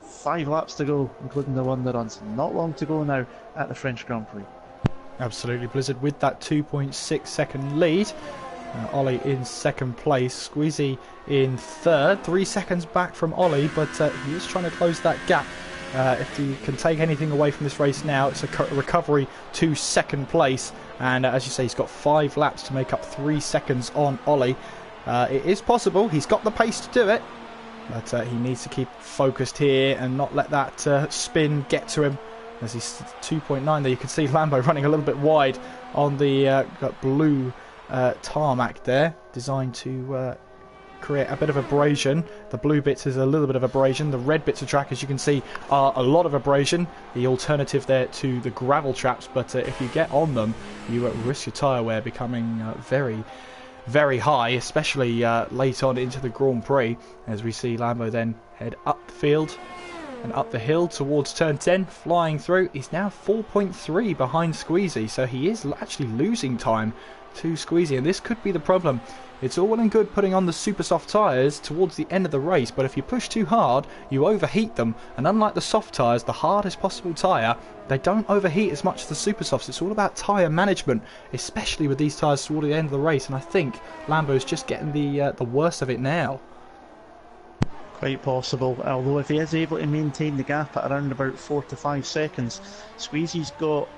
5 laps to go, including the one that runs. Not long to go now at the French Grand Prix. Absolutely, Blizzard with that 2.6 second lead. Ollie in second place, Squeezy in third, 3 seconds back from Ollie, but he is trying to close that gap. If he can take anything away from this race now, it's a recovery to second place, and as you say, he's got 5 laps to make up 3 seconds on Ollie. It is possible, he's got the pace to do it, but he needs to keep focused here and not let that spin get to him. As he's 2.9 there, you can see Lambo running a little bit wide on the blue tarmac there, designed to create a bit of abrasion. The blue bits is a little bit of abrasion. The red bits of track, as you can see, are a lot of abrasion. The alternative there to the gravel traps, but if you get on them, you risk your tyre wear becoming very, very high, especially late on into the Grand Prix, as we see Lambo then head up the field and up the hill towards turn 10, flying through. He's now 4.3 behind Squeezy, so he is actually losing time to Squeezy, and this could be the problem. It's all well and good putting on the super soft tyres towards the end of the race, but if you push too hard, you overheat them, and unlike the soft tyres, the hardest possible tyre, they don't overheat as much as the super softs. It's all about tyre management, especially with these tyres toward the end of the race, and I think Lambo's just getting the worst of it now. Quite possible, although if he is able to maintain the gap at around about 4 to 5 seconds, Squeezy's got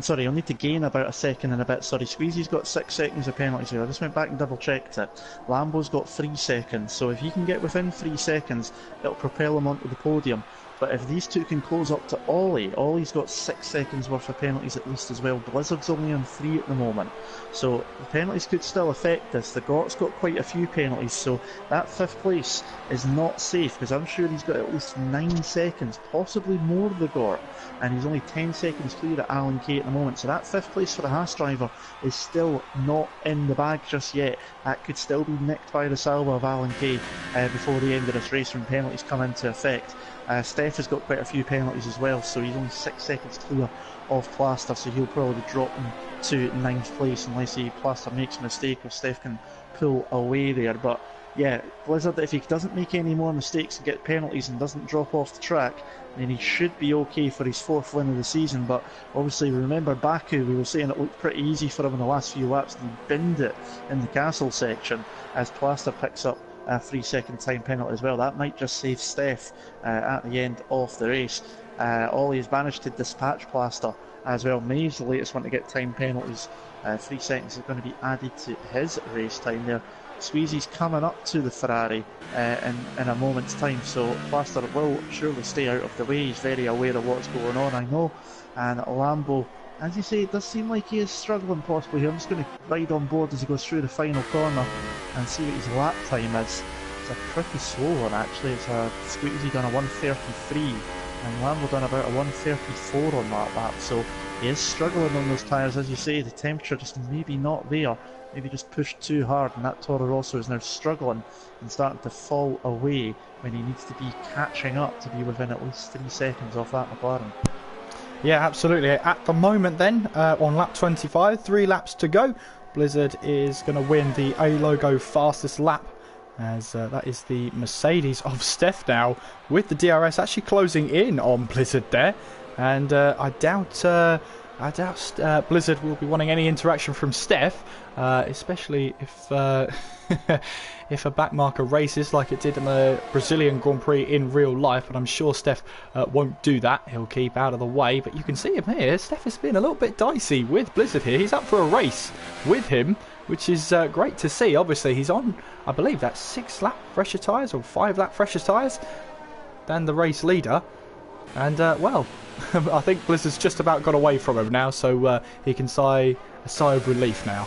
sorry, he'll need to gain about a second and a bit. Sorry, Squeezy's got 6 seconds of penalties here. I just went back and double checked it. Lambo's got 3 seconds, so if he can get within 3 seconds, it'll propel him onto the podium. But if these two can close up to Ollie, Ollie's got 6 seconds worth of penalties at least as well. Blizzard's only on 3 at the moment, so the penalties could still affect this. The Gort's got quite a few penalties, so that 5th place is not safe, because I'm sure he's got at least 9 seconds, possibly more, the Gort, and he's only 10 seconds clear at Alan Kay at the moment. So that 5th place for the Haas driver is still not in the bag just yet. That could still be nicked by the salvo of Alan Kay before the end of this race when penalties come into effect. Steph has got quite a few penalties as well, so he's only 6 seconds clear of Plaster, so he'll probably drop him to 9th place unless Plaster makes a mistake or Steph can pull away there. But yeah, Blizzard, if he doesn't make any more mistakes and get penalties and doesn't drop off the track, then he should be okay for his 4th win of the season. But obviously, remember Baku, we were saying it looked pretty easy for him in the last few laps, and he binned it in the castle section as Plaster picks up a 3-second time penalty as well. That might just save Steph at the end of the race. Ollie has managed to dispatch Plaster as well. May's the latest one to get time penalties. 3 seconds is going to be added to his race time there. Squeezy's coming up to the Ferrari in a moment's time, so Plaster will surely stay out of the way. He's very aware of what's going on, I know. And Lambo, as you say, it does seem like he is struggling possibly here. I'm just going to ride on board as he goes through the final corner and see what his lap time is. It's a pretty slow one actually. It's a Squeezy done a 1:33 and Lambo done about a 1:34 on that lap, so he is struggling on those tyres. As you say, the temperature just maybe not there, maybe just pushed too hard, and that Toro Rosso is now struggling and starting to fall away when he needs to be catching up to be within at least 3 seconds off that McLaren. Yeah, absolutely. At the moment then, on lap 25, 3 laps to go, Blizzard is going to win the A-Logo fastest lap, as that is the Mercedes of Steph now, with the DRS actually closing in on Blizzard there. And I doubt Blizzard will be wanting any interaction from Steph, especially if if a backmarker races like it did in the Brazilian Grand Prix in real life. But I'm sure Steph won't do that. He'll keep out of the way. But you can see him here. Steph has been a little bit dicey with Blizzard here. He's up for a race with him, which is great to see. Obviously, he's on, I believe that's 6 lap fresher tyres or 5 lap fresher tyres than the race leader. And, well, I think Blizzard's just about got away from him now, so he can sigh a sigh of relief now.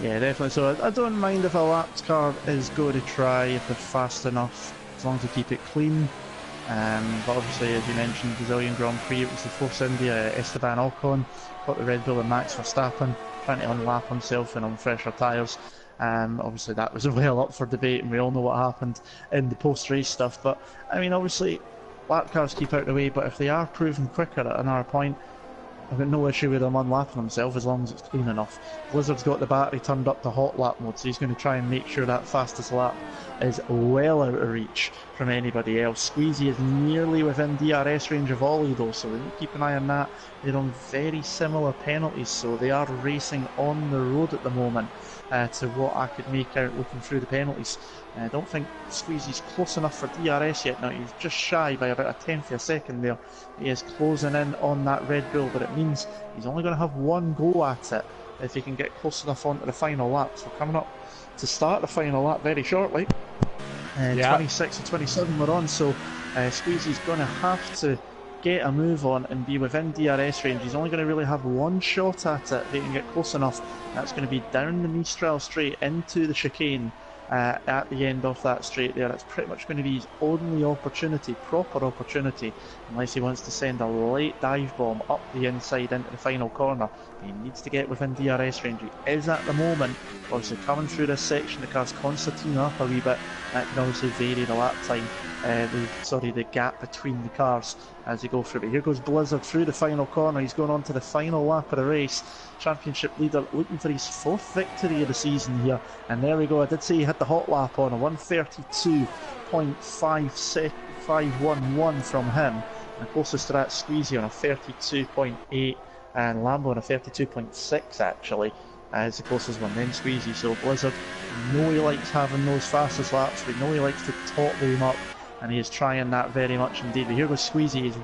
Yeah, definitely. So I don't mind if a lapped car is going to try if they're fast enough, as long as they keep it clean. But obviously, as you mentioned, Brazilian Grand Prix, it was the Force India, Esteban Ocon caught the Red Bull and Max Verstappen, trying to unlap himself and on fresher tyres. Obviously, that was well up for debate, and we all know what happened in the post-race stuff. But I mean, obviously, lap cars keep out of the way, but if they are proven quicker at another point, I've got no issue with him unlapping himself as long as it's clean enough. Blizzard's got the battery turned up to hot lap mode, so he's going to try and make sure that fastest lap is well out of reach from anybody else. Squeezy is nearly within DRS range of Ollie though, so we need to keep an eye on that. They're on very similar penalties, so they are racing on the road at the moment to what I could make out looking through the penalties. I don't think Squeezy's close enough for DRS yet. Now he's just shy by about a tenth of a second there. He is closing in on that Red Bull, but it means he's only going to have one go at it if he can get close enough onto the final lap. So coming up to start the final lap very shortly. 26 to 27 we're on, so Squeezy's going to have to get a move on and be within DRS range. He's only going to really have one shot at it if he can get close enough. That's going to be down the Mistral straight into the chicane at the end of that straight there. That's pretty much going to be his only opportunity, proper opportunity, unless he wants to send a late dive bomb up the inside into the final corner. He needs to get within DRS range. He is at the moment. Obviously coming through this section, the car's concertina up a wee bit. That can obviously vary the lap time, the gap between the cars as they go through. But here goes Blizzard through the final corner. He's going on to the final lap of the race. Championship leader looking for his fourth victory of the season here. And there we go. I did say he had the hot lap on a 132.511 from him. And closest to that, Squeezy on a 32.8 and Lambo on a 32.6 actually. Is the closest one, then Squeezy. So Blizzard, we know he likes having those fastest laps, we know he likes to top them up, and he is trying that very much indeed. But here goes Squeezy, he's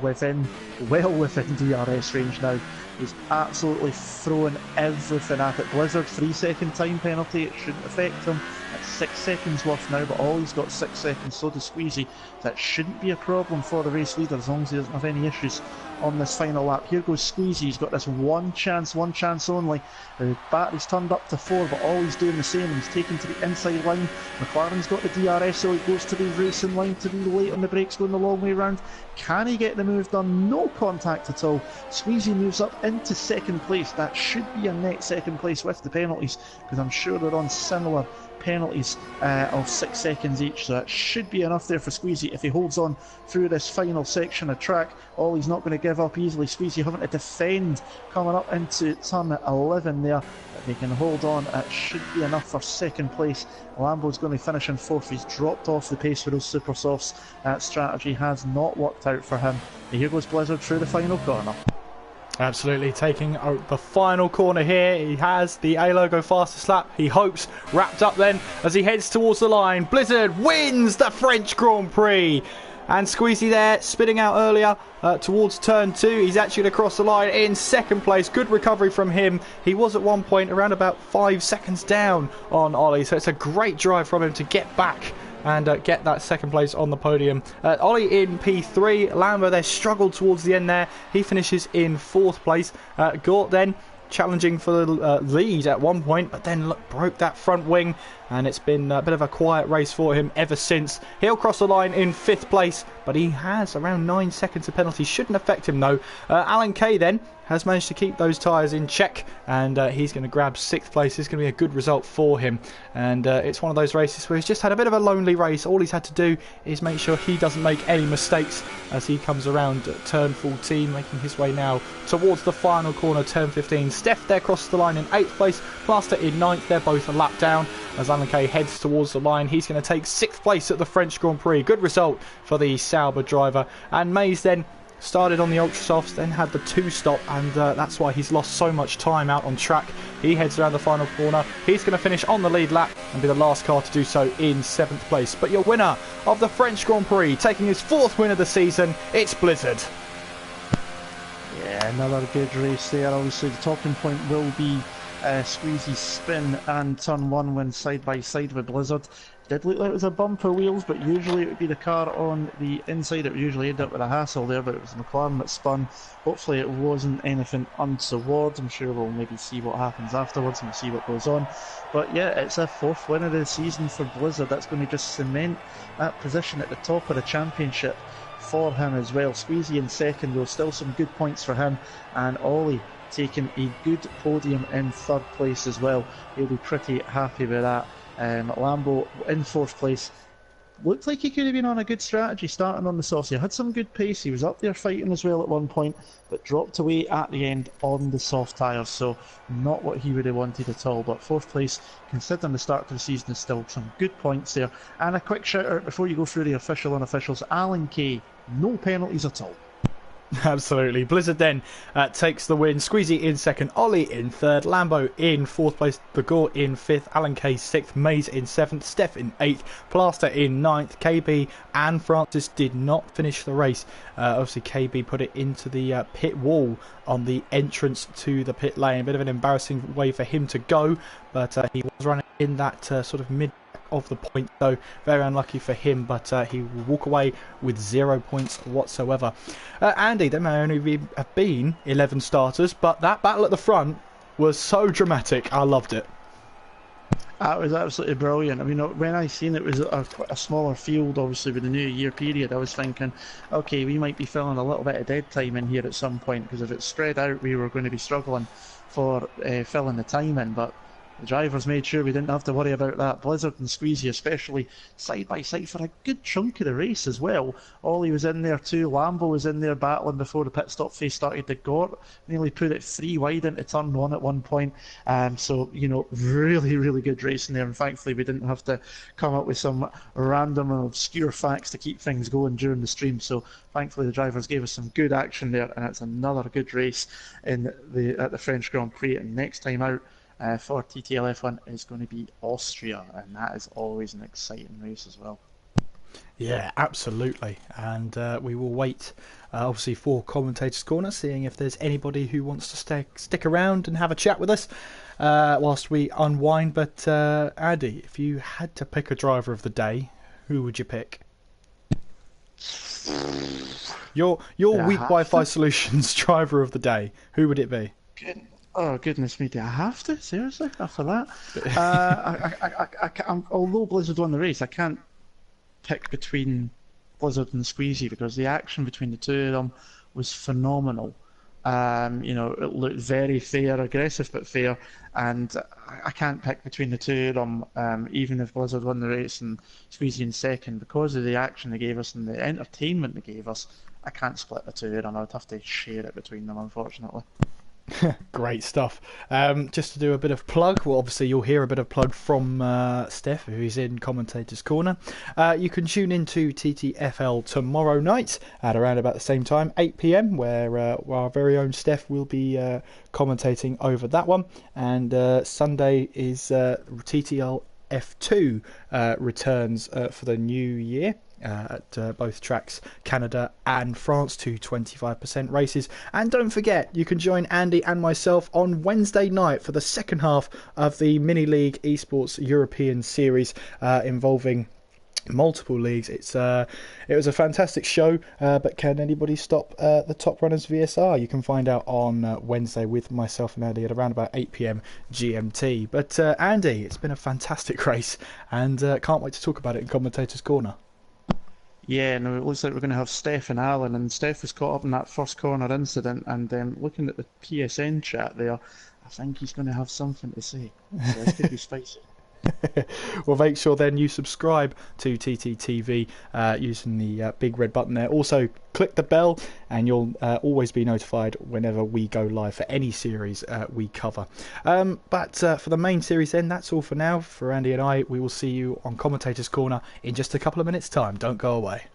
well within DRS range now. He's absolutely throwing everything at it. Blizzard, 3 second time penalty, it shouldn't affect him. That's 6 seconds worth now, but Ollie's got 6 seconds, so does Squeezy. That shouldn't be a problem for the race leader as long as he doesn't have any issues on this final lap. Here goes Squeezy, he's got this one chance only. The battery's turned up to 4, but Ollie's doing the same. He's taken to the inside line. McLaren's got the DRS, so he goes to the racing line to be late on the brakes, going the long way round. Can he get the move done? No contact at all. Squeezy moves up into second place. That should be a net second place with the penalties, because I'm sure they're on similar penalties of 6 seconds each, so that should be enough there for Squeezy if he holds on through this final section of track. Ollie's not going to give up easily. Squeezy having to defend coming up into turn 11 there. If he can hold on, it should be enough for second place. Lambo's going to finish in fourth. He's dropped off the pace for those super softs. That strategy has not worked out for him. But here goes Blizzard through the final corner. Absolutely, taking the final corner here. He has the A logo fastest lap, he hopes, wrapped up then as he heads towards the line. Blizzard wins the French Grand Prix. And Squeezy there, spinning out earlier towards turn 2. He's actually going to cross the line in second place. Good recovery from him. He was at one point around about 5 seconds down on Ollie. So it's a great drive from him to get back and get that second place on the podium. Ollie in P3. Lambo there struggled towards the end there. He finishes in 4th place. Gort then challenging for the lead at one point, but then broke that front wing, and it's been a bit of a quiet race for him ever since. He'll cross the line in 5th place, but he has around 9 seconds of penalty. Shouldn't affect him though. Alan Kay then has managed to keep those tyres in check, and he's going to grab 6th place. It's going to be a good result for him, and it's one of those races where he's just had a bit of a lonely race. All he's had to do is make sure he doesn't make any mistakes as he comes around turn 14, making his way now towards the final corner, turn 15. Steph there crosses the line in 8th place, Plaster in 9th. They're both a lap down as Alan Kay heads towards the line. He's going to take 6th place at the French Grand Prix. Good result for the Sauber driver. And Mays then started on the ultra softs, then had the 2-stop, and that's why he's lost so much time out on track. He heads around the final corner. He's going to finish on the lead lap and be the last car to do so in 7th place. But your winner of the French Grand Prix, taking his 4th win of the season, it's Blizzard. Yeah, another good race there. Obviously the talking point will be Squeezy's spin and turn 1 win side by side with Blizzard. Did look like it was a bumper wheels, but usually it would be the car on the inside. It would usually end up with a hassle there, but it was McLaren that spun. Hopefully it wasn't anything untoward. I'm sure we'll maybe see what happens afterwards and we'll see what goes on. But yeah, it's a 4th win of the season for Blizzard. That's going to just cement that position at the top of the championship for him as well. Squeezy in second though, still some good points for him, and Ollie taking a good podium in third place as well. He'll be pretty happy with that. Lambo in fourth place. Looked like he could have been on a good strategy starting on the sauce. He had some good pace. He was up there fighting as well at one point, but dropped away at the end on the soft tyres. So not what he would have wanted at all. But fourth place, considering the start to the season, is still some good points there. And a quick shout out before you go through the official unofficials. Alan Kay, no penalties at all. Absolutely. Blizzard then takes the win. Squeezy in second, Ollie in third, Lambo in fourth place, Bagor in fifth, Alan Kay sixth, Maze in seventh, Steph in eighth, Plaster in ninth. KB and Francis did not finish the race. Obviously KB put it into the pit wall on the entrance to the pit lane. A bit of an embarrassing way for him to go, but he was running in that sort of mid of the point, so very unlucky for him, but he will walk away with 0 points whatsoever. Andy, there may only have been 11 starters, but that battle at the front was so dramatic. I loved it. That was absolutely brilliant. I mean, when I seen it was a smaller field, obviously with the New Year period, I was thinking, okay, we might be filling a little bit of dead time in here at some point, because if it's spread out, we were going to be struggling for filling the time in, but the drivers made sure we didn't have to worry about that. Blizzard and Squeezy especially side by side for a good chunk of the race as well. Ollie was in there too, Lambo was in there battling before the pit stop phase started. The Gort nearly put it 3 wide into turn 1 at one point. So, you know, really good racing there, and thankfully we didn't have to come up with some random and obscure facts to keep things going during the stream. So thankfully the drivers gave us some good action there, and it's another good race at the French Grand Prix. And next time out, for TTL F1 is going to be Austria, and that is always an exciting race as well. Yeah, absolutely. And we will wait, obviously, for Commentators Corner, seeing if there's anybody who wants to stick around and have a chat with us whilst we unwind. But Andy, if you had to pick a driver of the day, who would you pick? Your Weak Wi-Fi Solutions driver of the day, who would it be? Oh goodness me! Do I have to? Seriously? After that, although Blizzard won the race, I can't pick between Blizzard and Squeezy because the action between the two of them was phenomenal. You know, it looked very fair, aggressive but fair, and I can't pick between the two of them. Even if Blizzard won the race and Squeezy in second, because of the action they gave us and the entertainment they gave us, I can't split the two of them. I'd have to share it between them, unfortunately. Great stuff. Just to do a bit of plug, well, obviously you'll hear a bit of plug from Steph, who's in Commentators Corner. You can tune into TTFL tomorrow night at around about the same time, 8 PM, where our very own Steph will be commentating over that one. And Sunday is TTL F2 returns for the new year. At both tracks, Canada and France, to 25% races. And don't forget, you can join Andy and myself on Wednesday night for the second half of the Mini League Esports European Series involving multiple leagues. It was a fantastic show, but can anybody stop the Top Runners VSR? You can find out on Wednesday with myself and Andy at around about 8 PM GMT. But Andy, it's been a fantastic race, and can't wait to talk about it in Commentators Corner. Yeah, no, it looks like we're going to have Steph and Alan, and Steph was caught up in that first corner incident, and looking at the PSN chat there, I think he's going to have something to say. So this could be spicy. Well, make sure then you subscribe to TTTV using the big red button there. Also, click the bell and you'll always be notified whenever we go live for any series we cover. But for the main series then, that's all for now. For Andy and I, we will see you on Commentators Corner in just a couple of minutes' time. Don't go away.